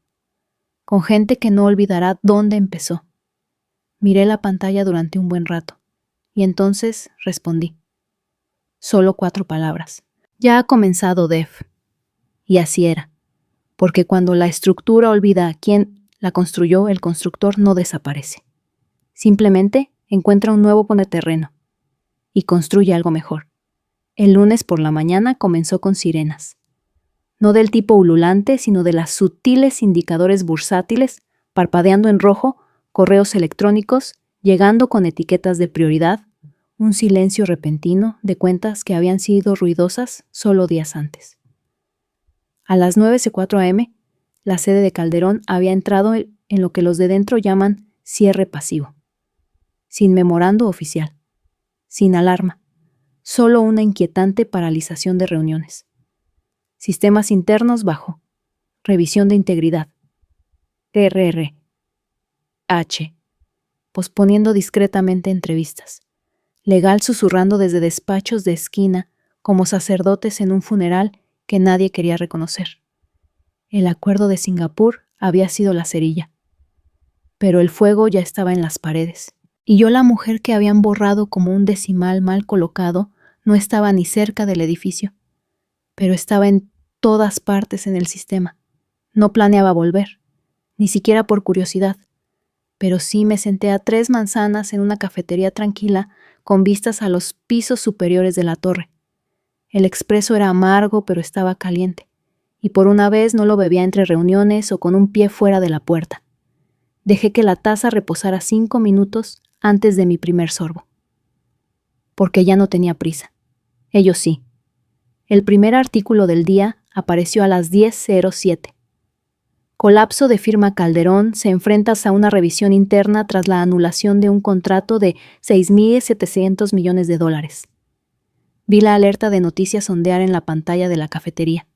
con gente que no olvidará dónde empezó. Miré la pantalla durante un buen rato, y entonces respondí. Solo 4 palabras. Ya ha comenzado Dev. Y así era, porque cuando la estructura olvida a quién la construyó, el constructor no desaparece. Simplemente encuentra un nuevo terreno y construye algo mejor. El lunes por la mañana comenzó con sirenas. No del tipo ululante, sino de las sutiles indicadores bursátiles, parpadeando en rojo, correos electrónicos, llegando con etiquetas de prioridad, un silencio repentino de cuentas que habían sido ruidosas solo días antes. A las 9:04 a.m., la sede de Calderón había entrado en lo que los de dentro llaman cierre pasivo. Sin memorando oficial, sin alarma, solo una inquietante paralización de reuniones. Sistemas internos bajo. Revisión de integridad. RR. H. Posponiendo discretamente entrevistas. Legal susurrando desde despachos de esquina como sacerdotes en un funeral que nadie quería reconocer. El acuerdo de Singapur había sido la cerilla. Pero el fuego ya estaba en las paredes. Y yo, la mujer que habían borrado como un decimal mal colocado, no estaba ni cerca del edificio. Pero estaba en todas partes en el sistema. No planeaba volver, ni siquiera por curiosidad. Pero sí me senté a 3 manzanas en una cafetería tranquila con vistas a los pisos superiores de la torre. El expreso era amargo, pero estaba caliente, y por una vez no lo bebía entre reuniones o con un pie fuera de la puerta. Dejé que la taza reposara 5 minutos antes de mi primer sorbo. Porque ya no tenía prisa. Ellos sí. El primer artículo del día apareció a las 10:07. Colapso de firma Calderón se enfrenta a una revisión interna tras la anulación de un contrato de $6.700 millones. Vi la alerta de noticias ondear en la pantalla de la cafetería.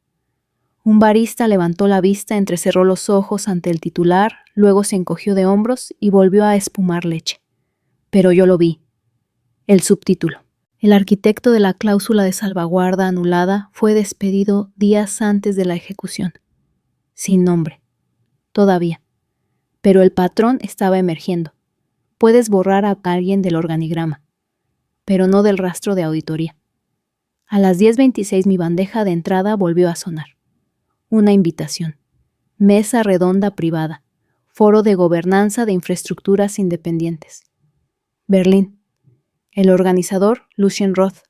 Un barista levantó la vista, entrecerró los ojos ante el titular, luego se encogió de hombros y volvió a espumar leche. Pero yo lo vi. El subtítulo. El arquitecto de la cláusula de salvaguarda anulada fue despedido días antes de la ejecución. Sin nombre. Todavía. Pero el patrón estaba emergiendo. Puedes borrar a alguien del organigrama, pero no del rastro de auditoría. A las 10:26 mi bandeja de entrada volvió a sonar. Una invitación. Mesa redonda privada. Foro de gobernanza de infraestructuras independientes. Berlín. El organizador, Lucien Roth,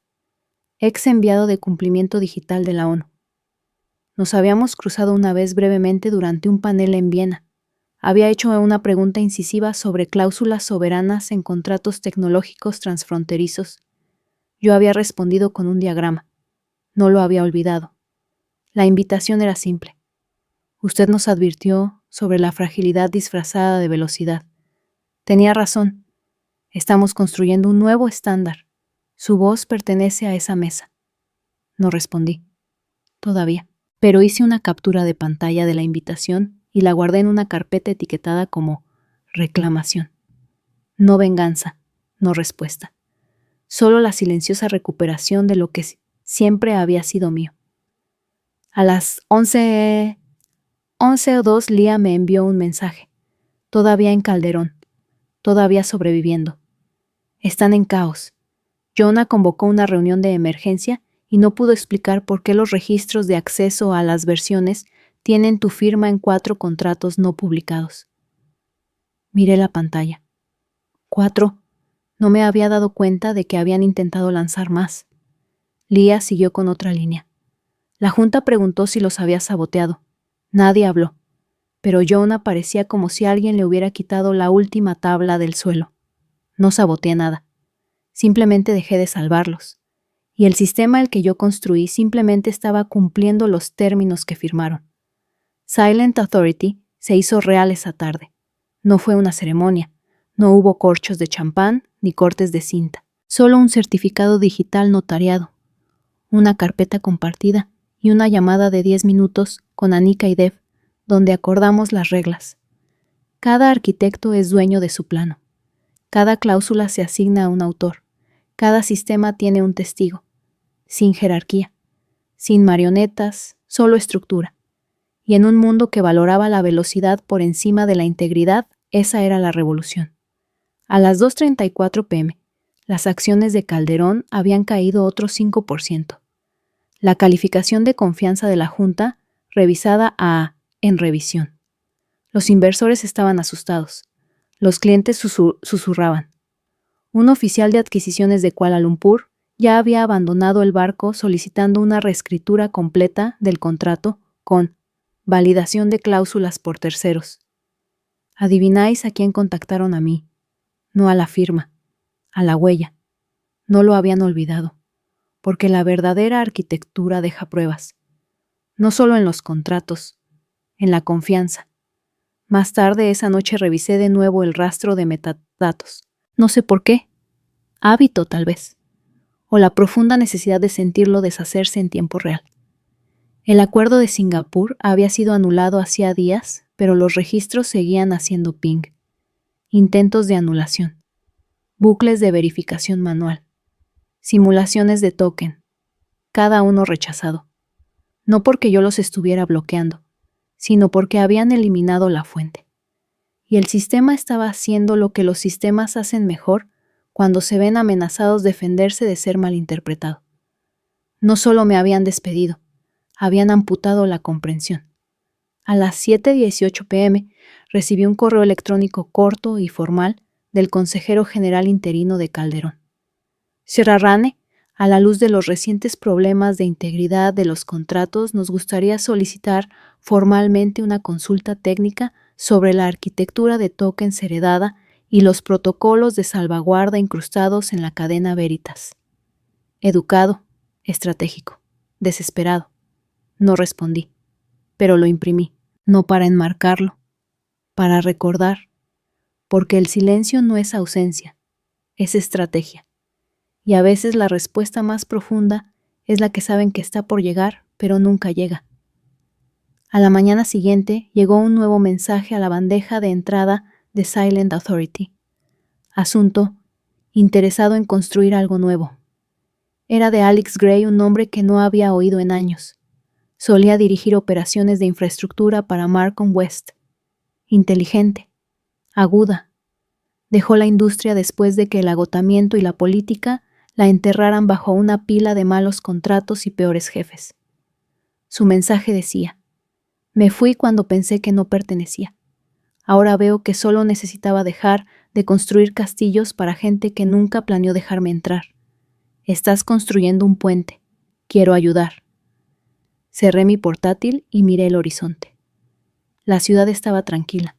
ex enviado de cumplimiento digital de la ONU. Nos habíamos cruzado una vez brevemente durante un panel en Viena. Había hecho una pregunta incisiva sobre cláusulas soberanas en contratos tecnológicos transfronterizos. Yo había respondido con un diagrama. No lo había olvidado. La invitación era simple. Usted nos advirtió sobre la fragilidad disfrazada de velocidad. Tenía razón. Estamos construyendo un nuevo estándar. Su voz pertenece a esa mesa. No respondí. Todavía. Pero hice una captura de pantalla de la invitación y la guardé en una carpeta etiquetada como reclamación. No venganza, no respuesta. Solo la silenciosa recuperación de lo que siempre había sido mío. A las 11:02 Lía me envió un mensaje. Todavía en Calderón. Todavía sobreviviendo. Están en caos. Jonah convocó una reunión de emergencia y no pudo explicar por qué los registros de acceso a las versiones tienen tu firma en 4 contratos no publicados. Miré la pantalla. 4. No me había dado cuenta de que habían intentado lanzar más. Lía siguió con otra línea. La junta preguntó si los había saboteado. Nadie habló, pero Jonah parecía como si alguien le hubiera quitado la última tabla del suelo. No saboteé nada. Simplemente dejé de salvarlos. Y el sistema al que yo construí simplemente estaba cumpliendo los términos que firmaron. Silent Authority se hizo real esa tarde. No fue una ceremonia. No hubo corchos de champán ni cortes de cinta. Solo un certificado digital notariado, una carpeta compartida y una llamada de 10 minutos con Anika y Dev, donde acordamos las reglas. Cada arquitecto es dueño de su plano. Cada cláusula se asigna a un autor. Cada sistema tiene un testigo. Sin jerarquía. Sin marionetas, solo estructura. Y en un mundo que valoraba la velocidad por encima de la integridad, esa era la revolución. A las 2:34 p.m., las acciones de Calderón habían caído otro 5%. La calificación de confianza de la Junta, revisada a en revisión. Los inversores estaban asustados. Los clientes susurraban. Un oficial de adquisiciones de Kuala Lumpur ya había abandonado el barco solicitando una reescritura completa del contrato con validación de cláusulas por terceros. ¿Adivináis a quién contactaron? A mí, no a la firma, a la huella. No lo habían olvidado, porque la verdadera arquitectura deja pruebas, no solo en los contratos, en la confianza. Más tarde esa noche revisé de nuevo el rastro de metadatos. No sé por qué, hábito tal vez, o la profunda necesidad de sentirlo deshacerse en tiempo real. El acuerdo de Singapur había sido anulado hacía días, pero los registros seguían haciendo ping. Intentos de anulación, bucles de verificación manual, simulaciones de token, cada uno rechazado. No porque yo los estuviera bloqueando, sino porque habían eliminado la fuente. Y el sistema estaba haciendo lo que los sistemas hacen mejor cuando se ven amenazados defenderse de ser malinterpretado. No solo me habían despedido, habían amputado la comprensión. A las 7:18 p.m. recibí un correo electrónico corto y formal del consejero general interino de Calderón. Serrarane, a la luz de los recientes problemas de integridad de los contratos, nos gustaría solicitar formalmente una consulta técnica sobre la arquitectura de tokens heredada y los protocolos de salvaguarda incrustados en la cadena Veritas. Educado, estratégico, desesperado. No respondí, pero lo imprimí, no para enmarcarlo, para recordar, porque el silencio no es ausencia, es estrategia. Y a veces la respuesta más profunda es la que saben que está por llegar, pero nunca llega. A la mañana siguiente llegó un nuevo mensaje a la bandeja de entrada de Silent Authority. Asunto: interesado en construir algo nuevo. Era de Alex Gray, un nombre que no había oído en años. Solía dirigir operaciones de infraestructura para Markham West. Inteligente, aguda. Dejó la industria después de que el agotamiento y la política la enterraran bajo una pila de malos contratos y peores jefes. Su mensaje decía: me fui cuando pensé que no pertenecía. Ahora veo que solo necesitaba dejar de construir castillos para gente que nunca planeó dejarme entrar. Estás construyendo un puente. Quiero ayudar. Cerré mi portátil y miré el horizonte. La ciudad estaba tranquila,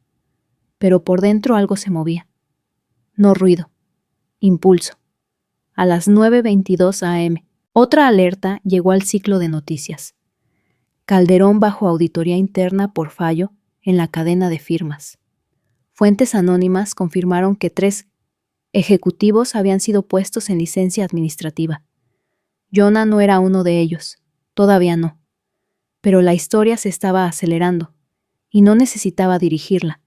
pero por dentro algo se movía. No ruido, impulso. A las 9:22 a.m., otra alerta llegó al ciclo de noticias. Calderón bajo auditoría interna por fallo en la cadena de firmas. Fuentes anónimas confirmaron que 3 ejecutivos habían sido puestos en licencia administrativa. Jonah no era uno de ellos, todavía no. Pero la historia se estaba acelerando, y no necesitaba dirigirla,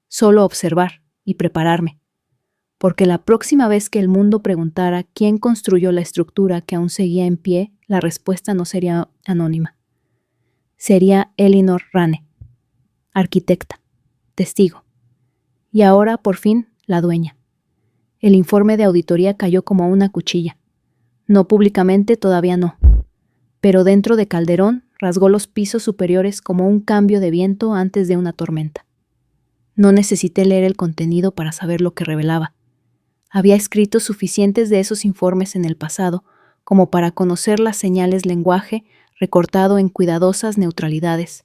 solo observar y prepararme. Porque la próxima vez que el mundo preguntara quién construyó la estructura que aún seguía en pie, la respuesta no sería anónima. Sería Elinor Rane, arquitecta, testigo. Y ahora, por fin, la dueña. El informe de auditoría cayó como una cuchilla. No públicamente, todavía no. Pero dentro de Calderón rasgó los pisos superiores como un cambio de viento antes de una tormenta. No necesité leer el contenido para saber lo que revelaba. Había escrito suficientes de esos informes en el pasado como para conocer las señales lenguaje recortado en cuidadosas neutralidades,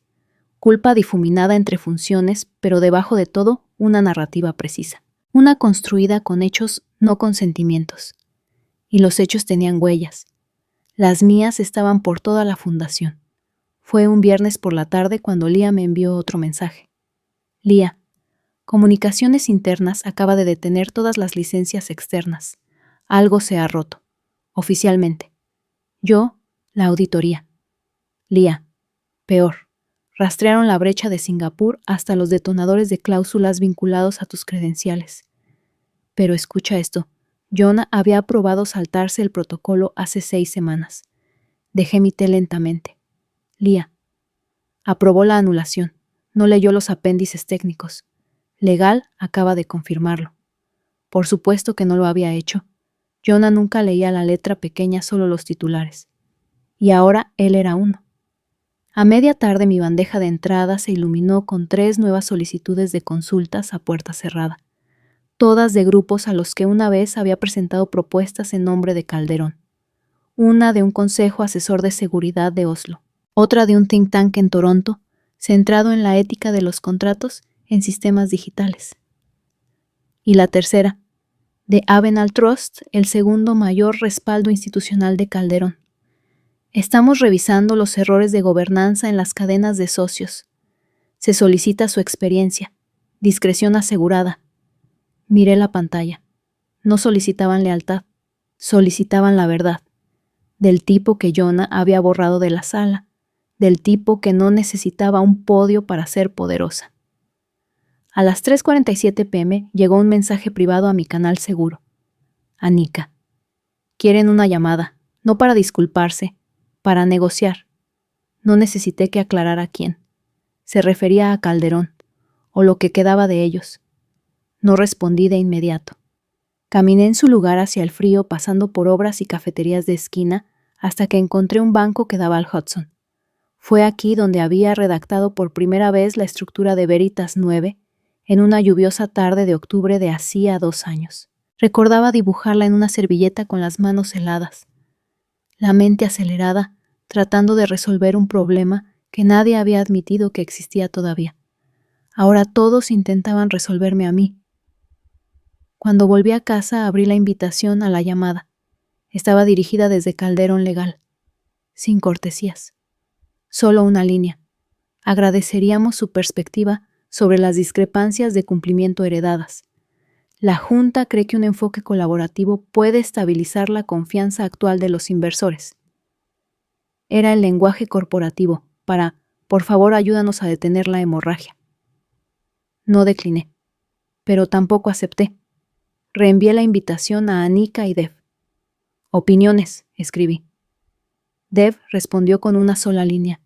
culpa difuminada entre funciones, pero debajo de todo una narrativa precisa, una construida con hechos, no con sentimientos. Y los hechos tenían huellas. Las mías estaban por toda la fundación. Fue un viernes por la tarde cuando Lía me envió otro mensaje. Lía, Comunicaciones Internas acaba de detener todas las licencias externas. Algo se ha roto. Oficialmente. Yo, la auditoría. Lía, peor. Rastrearon la brecha de Singapur hasta los detonadores de cláusulas vinculados a tus credenciales. Pero escucha esto. Jonah había aprobado saltarse el protocolo hace 6 semanas. Dejé mi té lentamente. Lía, Aprobó la anulación. No leyó los apéndices técnicos. Legal acaba de confirmarlo. Por supuesto que no lo había hecho. Jonah nunca leía la letra pequeña, solo los titulares. Y ahora él era uno. A media tarde mi bandeja de entrada se iluminó con 3 nuevas solicitudes de consultas a puerta cerrada, todas de grupos a los que una vez había presentado propuestas en nombre de Calderón. Una de un consejo asesor de seguridad de Oslo, otra de un think tank en Toronto, centrado en la ética de los contratos en sistemas digitales. Y la tercera, de Avenal Trust, el segundo mayor respaldo institucional de Calderón. Estamos revisando los errores de gobernanza en las cadenas de socios. Se solicita su experiencia, discreción asegurada. Miré la pantalla. No solicitaban lealtad, solicitaban la verdad. Del tipo que Jonah había borrado de la sala, del tipo que no necesitaba un podio para ser poderosa. A las 3:47 p.m. llegó un mensaje privado a mi canal seguro. Anika. Quieren una llamada, no para disculparse, para negociar. No necesité que aclarara a quién. Se refería a Calderón, o lo que quedaba de ellos. No respondí de inmediato. Caminé en su lugar hacia el frío, pasando por obras y cafeterías de esquina, hasta que encontré un banco que daba al Hudson. Fue aquí donde había redactado por primera vez la estructura de Veritas 9, en una lluviosa tarde de octubre de hacía 2 años. Recordaba dibujarla en una servilleta con las manos heladas. La mente acelerada, tratando de resolver un problema que nadie había admitido que existía todavía. Ahora todos intentaban resolverme a mí. Cuando volví a casa, abrí la invitación a la llamada. Estaba dirigida desde Calderón Legal. Sin cortesías. Solo una línea. Agradeceríamos su perspectiva sobre las discrepancias de cumplimiento heredadas. La Junta cree que un enfoque colaborativo puede estabilizar la confianza actual de los inversores. Era el lenguaje corporativo para, por favor, ayúdanos a detener la hemorragia. No decliné, pero tampoco acepté. Reenvié la invitación a Anika y Dev. Opiniones, escribí. Dev respondió con una sola línea.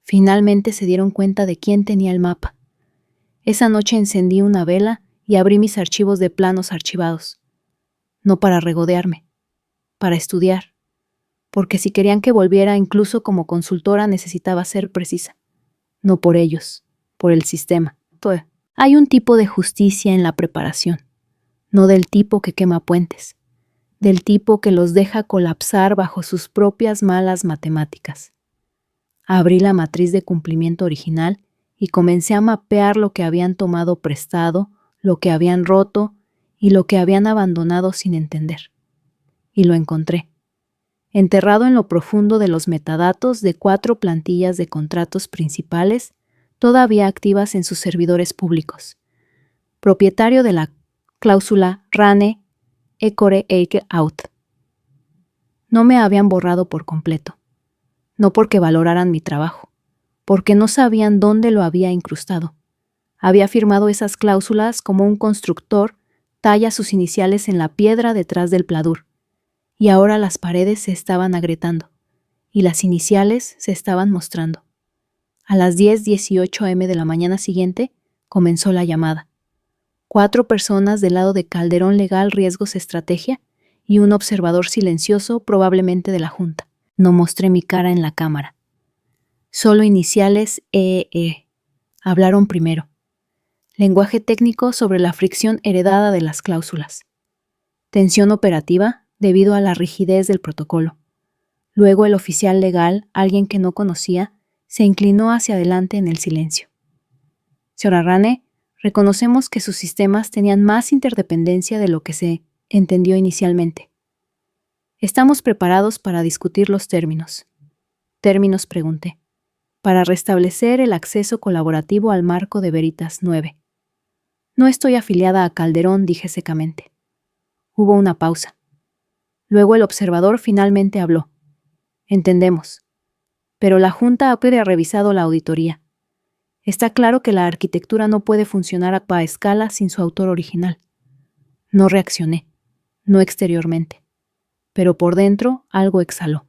Finalmente se dieron cuenta de quién tenía el mapa. Esa noche encendí una vela y abrí mis archivos de planos archivados. No para regodearme, para estudiar. Porque si querían que volviera incluso como consultora necesitaba ser precisa. No por ellos, por el sistema. Hay un tipo de justicia en la preparación, no del tipo que quema puentes, del tipo que los deja colapsar bajo sus propias malas matemáticas. Abrí la matriz de cumplimiento original y comencé a mapear lo que habían tomado prestado, lo que habían roto y lo que habían abandonado sin entender. Y lo encontré, enterrado en lo profundo de los metadatos de 4 plantillas de contratos principales todavía activas en sus servidores públicos. Propietario de la cláusula RANE Ecore Eike Out. No me habían borrado por completo, no porque valoraran mi trabajo, porque no sabían dónde lo había incrustado. Había firmado esas cláusulas como un constructor talla sus iniciales en la piedra detrás del pladur, y ahora las paredes se estaban agrietando, y las iniciales se estaban mostrando. A las 10:18 am de la mañana siguiente comenzó la llamada. 4 personas del lado de Calderón Legal Riesgos Estrategia y un observador silencioso, probablemente de la Junta. No mostré mi cara en la cámara. Solo iniciales EE. Hablaron primero. Lenguaje técnico sobre la fricción heredada de las cláusulas. Tensión operativa debido a la rigidez del protocolo. Luego el oficial legal, alguien que no conocía, se inclinó hacia adelante en el silencio. Señora Rane, reconocemos que sus sistemas tenían más interdependencia de lo que se entendió inicialmente. Estamos preparados para discutir los términos. Términos, pregunté. Para restablecer el acceso colaborativo al marco de Veritas 9. No estoy afiliada a Calderón, dije secamente. Hubo una pausa. Luego el observador finalmente habló. Entendemos. Pero la Junta ha revisado la auditoría. Está claro que la arquitectura no puede funcionar a escala sin su autor original. No reaccioné, no exteriormente, pero por dentro algo exhaló.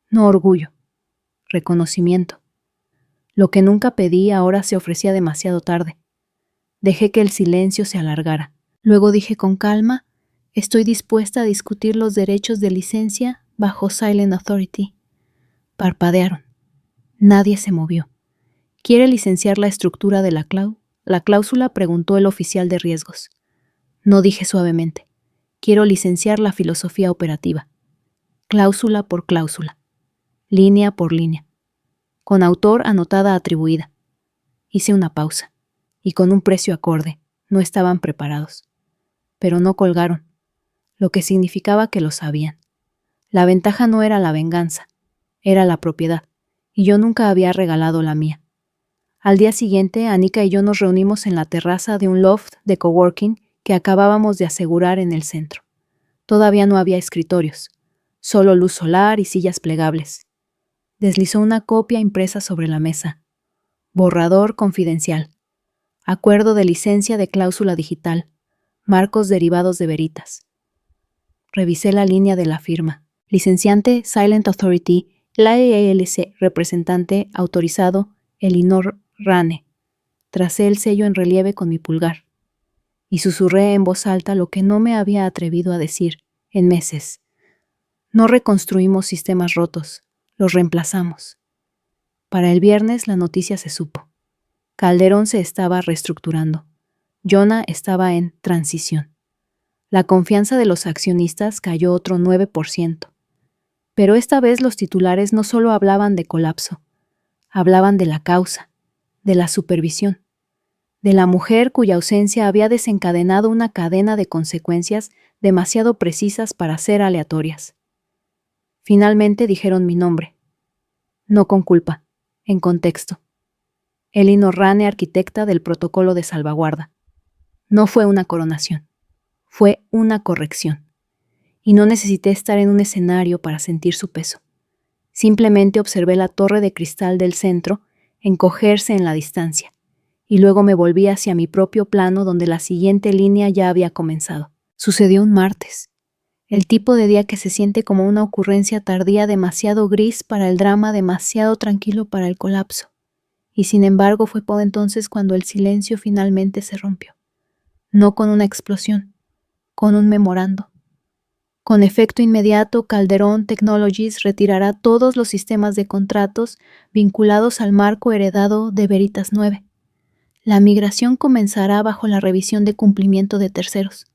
No orgullo, reconocimiento. Lo que nunca pedí ahora se ofrecía demasiado tarde. Dejé que el silencio se alargara. Luego dije con calma: estoy dispuesta a discutir los derechos de licencia bajo Silent Authority. Parpadearon. Nadie se movió. ¿Quiere licenciar la estructura de la cláusula?, preguntó el oficial de riesgos. No, dije suavemente. Quiero licenciar la filosofía operativa. Cláusula por cláusula. Línea por línea. Con autor anotada atribuida. Hice una pausa. Y con un precio acorde. No estaban preparados. Pero no colgaron. Lo que significaba que lo sabían. La ventaja no era la venganza. Era la propiedad. Y yo nunca había regalado la mía. Al día siguiente, Anika y yo nos reunimos en la terraza de un loft de coworking que acabábamos de asegurar en el centro. Todavía no había escritorios, solo luz solar y sillas plegables. Deslizó una copia impresa sobre la mesa. Borrador confidencial. Acuerdo de licencia de cláusula digital. Marcos derivados de Veritas. Revisé la línea de la firma. Licenciante Silent Authority, la LLC, representante autorizado Elinor Rane. Tracé el sello en relieve con mi pulgar. Y susurré en voz alta lo que no me había atrevido a decir en meses. No reconstruimos sistemas rotos, los reemplazamos. Para el viernes la noticia se supo. Calderón se estaba reestructurando. Jonah estaba en transición. La confianza de los accionistas cayó otro 9%. Pero esta vez los titulares no solo hablaban de colapso, hablaban de la causa, de la supervisión, de la mujer cuya ausencia había desencadenado una cadena de consecuencias demasiado precisas para ser aleatorias. Finalmente dijeron mi nombre. No con culpa, en contexto. Elinor Rane, arquitecta del protocolo de salvaguarda. No fue una coronación, fue una corrección. Y no necesité estar en un escenario para sentir su peso. Simplemente observé la torre de cristal del centro encogerse en la distancia, y luego me volví hacia mi propio plano donde la siguiente línea ya había comenzado. Sucedió un martes. El tipo de día que se siente como una ocurrencia tardía demasiado gris para el drama, demasiado tranquilo para el colapso. Y sin embargo fue por entonces cuando el silencio finalmente se rompió. No con una explosión, con un memorando. Con efecto inmediato, Calderón Technologies retirará todos los sistemas de contratos vinculados al marco heredado de Veritas 9. La migración comenzará bajo la revisión de cumplimiento de terceros.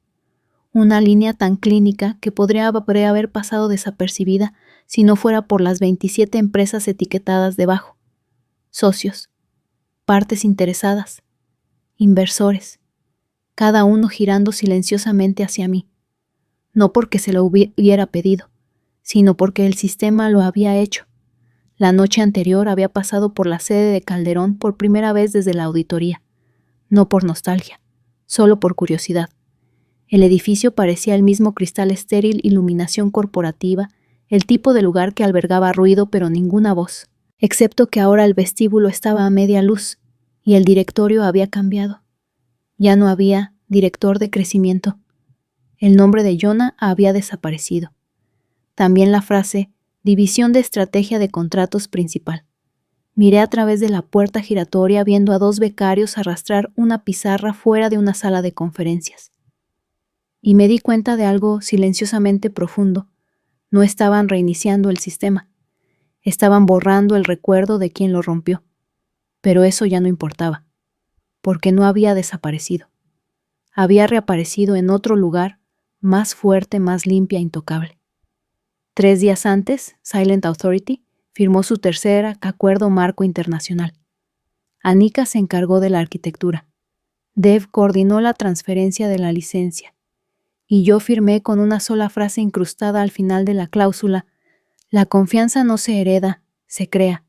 Una línea tan clínica que podría haber pasado desapercibida si no fuera por las 27 empresas etiquetadas debajo. Socios, partes interesadas, inversores, cada uno girando silenciosamente hacia mí. No porque se lo hubiera pedido, sino porque el sistema lo había hecho. La noche anterior había pasado por la sede de Calderón por primera vez desde la auditoría. No por nostalgia, solo por curiosidad. El edificio parecía el mismo cristal estéril, iluminación corporativa, el tipo de lugar que albergaba ruido pero ninguna voz, excepto que ahora el vestíbulo estaba a media luz y el directorio había cambiado. Ya no había director de crecimiento. El nombre de Jonah había desaparecido. También la frase División de Estrategia de Contratos Principal. Miré a través de la puerta giratoria viendo a 2 becarios arrastrar una pizarra fuera de una sala de conferencias. Y me di cuenta de algo silenciosamente profundo. No estaban reiniciando el sistema. Estaban borrando el recuerdo de quien lo rompió. Pero eso ya no importaba, porque no había desaparecido. Había reaparecido en otro lugar, más fuerte, más limpia, intocable. 3 días antes, Silent Authority firmó su tercer acuerdo marco internacional. Anika se encargó de la arquitectura. Dev coordinó la transferencia de la licencia. Y yo firmé con una sola frase incrustada al final de la cláusula: la confianza no se hereda, se crea.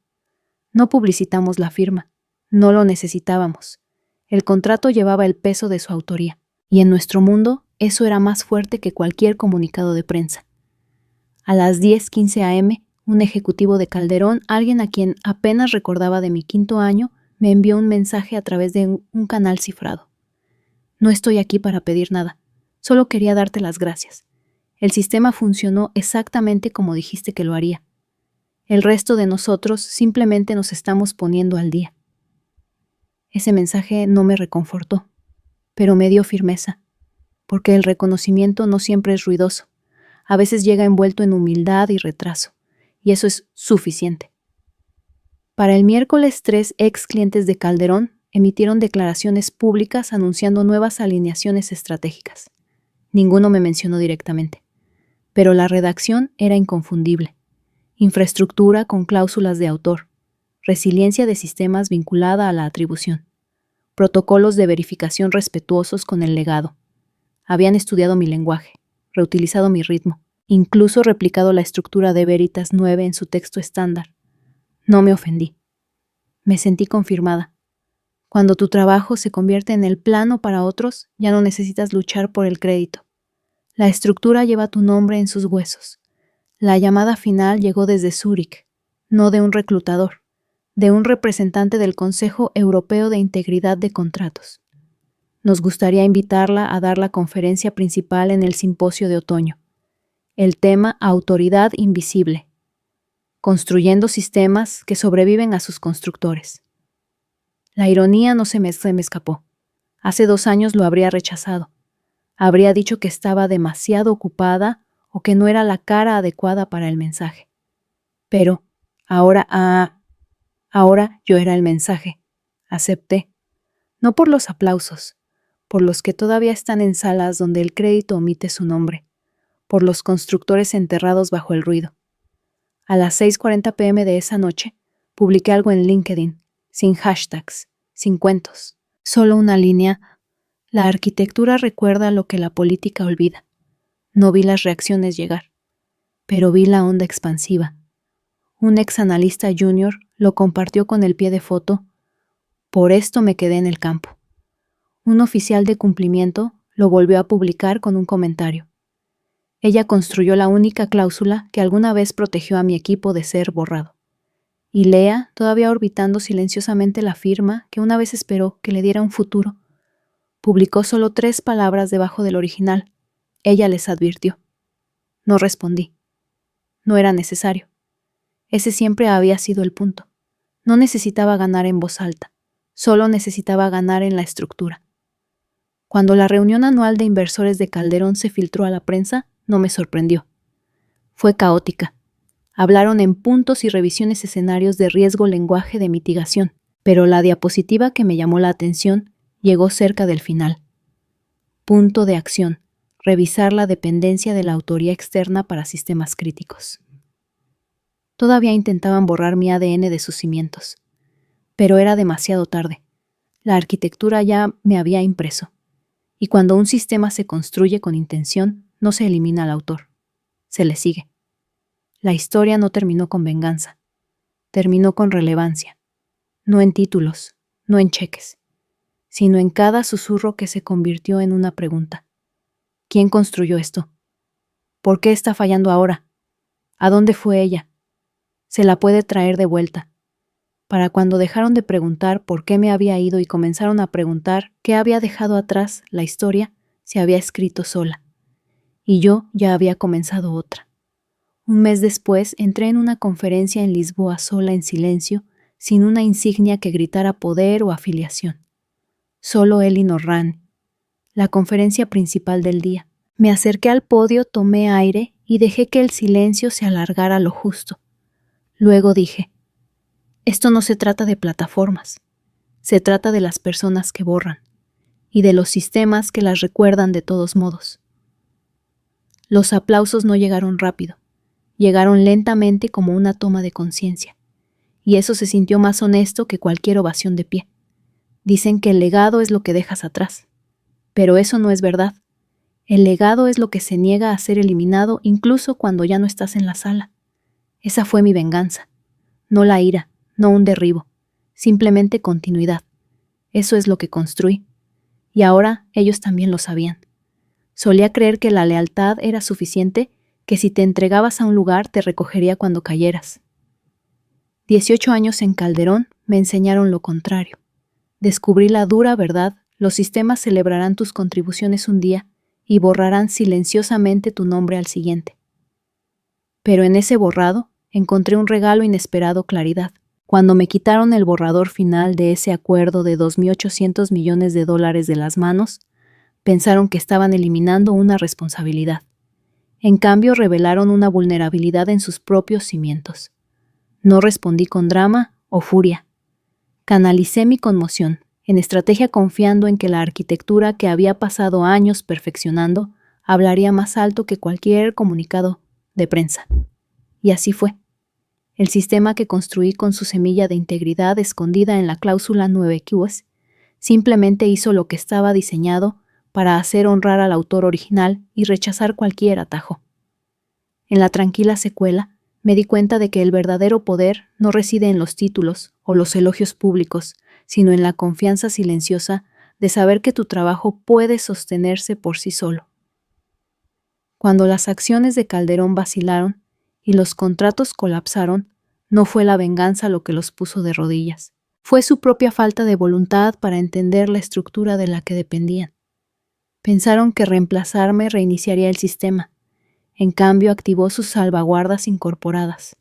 No publicitamos la firma. No lo necesitábamos. El contrato llevaba el peso de su autoría. Y en nuestro mundo, eso era más fuerte que cualquier comunicado de prensa. A las 10:15 a.m., un ejecutivo de Calderón, alguien a quien apenas recordaba de mi 5º año, me envió un mensaje a través de un canal cifrado. No estoy aquí para pedir nada. Solo quería darte las gracias. El sistema funcionó exactamente como dijiste que lo haría. El resto de nosotros simplemente nos estamos poniendo al día. Ese mensaje no me reconfortó, pero me dio firmeza, porque el reconocimiento no siempre es ruidoso. A veces llega envuelto en humildad y retraso, y eso es suficiente. Para el miércoles, 3 ex clientes de Calderón emitieron declaraciones públicas anunciando nuevas alineaciones estratégicas. Ninguno me mencionó directamente, pero la redacción era inconfundible. Infraestructura con cláusulas de autor, resiliencia de sistemas vinculada a la atribución, protocolos de verificación respetuosos con el legado. Habían estudiado mi lenguaje, reutilizado mi ritmo, incluso replicado la estructura de Veritas 9 en su texto estándar. No me ofendí. Me sentí confirmada. Cuando tu trabajo se convierte en el plano para otros, ya no necesitas luchar por el crédito. La estructura lleva tu nombre en sus huesos. La llamada final llegó desde Zúrich, no de un reclutador, de un representante del Consejo Europeo de Integridad de Contratos. Nos gustaría invitarla a dar la conferencia principal en el simposio de otoño. El tema Autoridad Invisible, construyendo sistemas que sobreviven a sus constructores. La ironía no se me escapó. Hace 2 años lo habría rechazado. Habría dicho que estaba demasiado ocupada o que no era la cara adecuada para el mensaje. Pero ahora yo era el mensaje. Acepté. No por los aplausos, por los que todavía están en salas donde el crédito omite su nombre, por los constructores enterrados bajo el ruido. A las 6:40 p.m. de esa noche, publiqué algo en LinkedIn, sin hashtags, sin cuentos, solo una línea. La arquitectura recuerda lo que la política olvida. No vi las reacciones llegar, pero vi la onda expansiva. Un ex analista junior lo compartió con el pie de foto. Por esto me quedé en el campo. Un oficial de cumplimiento lo volvió a publicar con un comentario. Ella construyó la única cláusula que alguna vez protegió a mi equipo de ser borrado. Y Lea, todavía orbitando silenciosamente la firma que una vez esperó que le diera un futuro, publicó solo 3 palabras debajo del original. Ella les advirtió. No respondí. No era necesario. Ese siempre había sido el punto. No necesitaba ganar en voz alta, solo necesitaba ganar en la estructura. Cuando la reunión anual de inversores de Calderón se filtró a la prensa, no me sorprendió. Fue caótica. Hablaron en puntos y revisiones escenarios de riesgo lenguaje de mitigación, pero la diapositiva que me llamó la atención llegó cerca del final. Punto de acción. Revisar la dependencia de la autoría externa para sistemas críticos. Todavía intentaban borrar mi ADN de sus cimientos, pero era demasiado tarde. La arquitectura ya me había impreso, y cuando un sistema se construye con intención, no se elimina al autor, se le sigue. La historia no terminó con venganza, terminó con relevancia, no en títulos, no en cheques, sino en cada susurro que se convirtió en una pregunta. ¿Quién construyó esto? ¿Por qué está fallando ahora? ¿A dónde fue ella? Se la puede traer de vuelta. Para cuando dejaron de preguntar por qué me había ido y comenzaron a preguntar qué había dejado atrás, la historia se había escrito sola. Y yo ya había comenzado otra. Un mes después entré en una conferencia en Lisboa sola en silencio, sin una insignia que gritara poder o afiliación. Solo Elinor Rand, la conferencia principal del día. Me acerqué al podio, tomé aire y dejé que el silencio se alargara lo justo. Luego dije, esto no se trata de plataformas, se trata de las personas que borran y de los sistemas que las recuerdan de todos modos. Los aplausos no llegaron rápido, llegaron lentamente como una toma de conciencia, y eso se sintió más honesto que cualquier ovación de pie. Dicen que el legado es lo que dejas atrás, pero eso no es verdad. El legado es lo que se niega a ser eliminado incluso cuando ya no estás en la sala. Esa fue mi venganza, no la ira, no un derribo, simplemente continuidad. Eso es lo que construí, y ahora ellos también lo sabían. Solía creer que la lealtad era suficiente, que si te entregabas a un lugar te recogería cuando cayeras. 18 años en Calderón me enseñaron lo contrario. Descubrí la dura verdad, los sistemas celebrarán tus contribuciones un día y borrarán silenciosamente tu nombre al siguiente. Pero en ese borrado, encontré un regalo inesperado: claridad. Cuando me quitaron el borrador final de ese acuerdo de $2.800 millones de las manos, pensaron que estaban eliminando una responsabilidad. En cambio, revelaron una vulnerabilidad en sus propios cimientos. No respondí con drama o furia. Canalicé mi conmoción en estrategia, confiando en que la arquitectura que había pasado años perfeccionando hablaría más alto que cualquier comunicado de prensa. Y así fue. El sistema que construí con su semilla de integridad escondida en la cláusula 9Qs simplemente hizo lo que estaba diseñado para hacer honrar al autor original y rechazar cualquier atajo. En la tranquila secuela, me di cuenta de que el verdadero poder no reside en los títulos o los elogios públicos, sino en la confianza silenciosa de saber que tu trabajo puede sostenerse por sí solo. Cuando las acciones de Calderón vacilaron y los contratos colapsaron, no fue la venganza lo que los puso de rodillas. Fue su propia falta de voluntad para entender la estructura de la que dependían. Pensaron que reemplazarme reiniciaría el sistema. En cambio, activó sus salvaguardas incorporadas.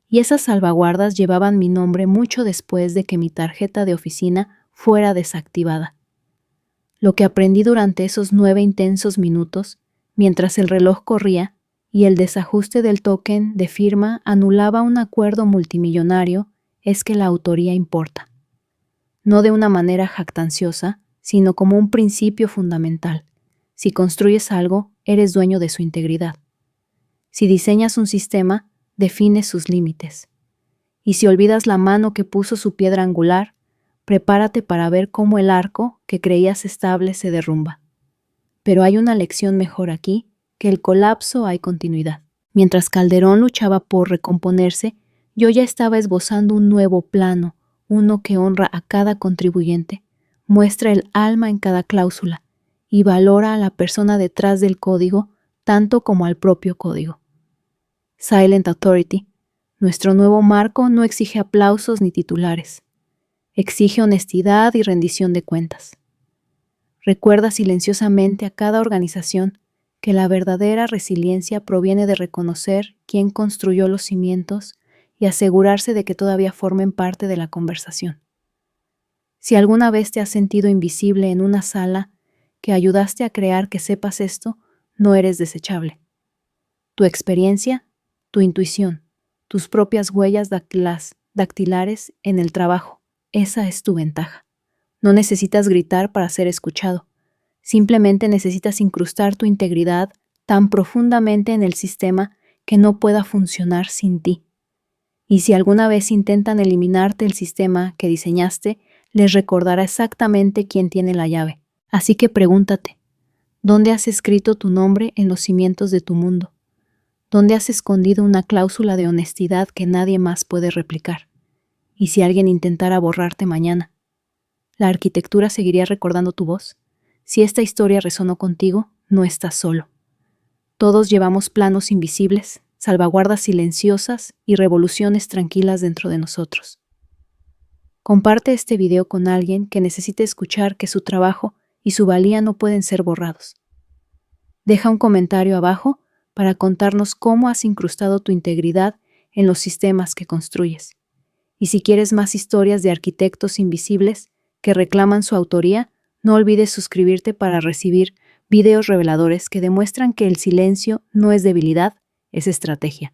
Y esas salvaguardas llevaban mi nombre mucho después de que mi tarjeta de oficina fuera desactivada. Lo que aprendí durante esos 9 intensos minutos, mientras el reloj corría y el desajuste del token de firma anulaba un acuerdo multimillonario, es que la autoría importa. No de una manera jactanciosa, sino como un principio fundamental. Si construyes algo, eres dueño de su integridad. Si diseñas un sistema, defines sus límites. Y si olvidas la mano que puso su piedra angular, prepárate para ver cómo el arco que creías estable se derrumba. Pero hay una lección mejor aquí: que el colapso hay continuidad. Mientras Calderón luchaba por recomponerse, yo ya estaba esbozando un nuevo plano, uno que honra a cada contribuyente, muestra el alma en cada cláusula y valora a la persona detrás del código tanto como al propio código. Silent Authority, nuestro nuevo marco, no exige aplausos ni titulares. Exige honestidad y rendición de cuentas. Recuerda silenciosamente a cada organización que la verdadera resiliencia proviene de reconocer quién construyó los cimientos y asegurarse de que todavía formen parte de la conversación. Si alguna vez te has sentido invisible en una sala que ayudaste a crear, que sepas esto: no eres desechable. Tu experiencia, tu intuición, tus propias huellas dactilares en el trabajo, esa es tu ventaja. No necesitas gritar para ser escuchado. Simplemente necesitas incrustar tu integridad tan profundamente en el sistema que no pueda funcionar sin ti. Y si alguna vez intentan eliminarte el sistema que diseñaste, les recordará exactamente quién tiene la llave. Así que pregúntate: ¿dónde has escrito tu nombre en los cimientos de tu mundo? ¿Dónde has escondido una cláusula de honestidad que nadie más puede replicar? ¿Y si alguien intentara borrarte mañana? ¿La arquitectura seguiría recordando tu voz? Si esta historia resonó contigo, no estás solo. Todos llevamos planos invisibles, salvaguardas silenciosas y revoluciones tranquilas dentro de nosotros. Comparte este video con alguien que necesite escuchar que su trabajo y su valía no pueden ser borrados. Deja un comentario abajo para contarnos cómo has incrustado tu integridad en los sistemas que construyes. Y si quieres más historias de arquitectos invisibles que reclaman su autoría, no olvides suscribirte para recibir videos reveladores que demuestran que el silencio no es debilidad, es estrategia.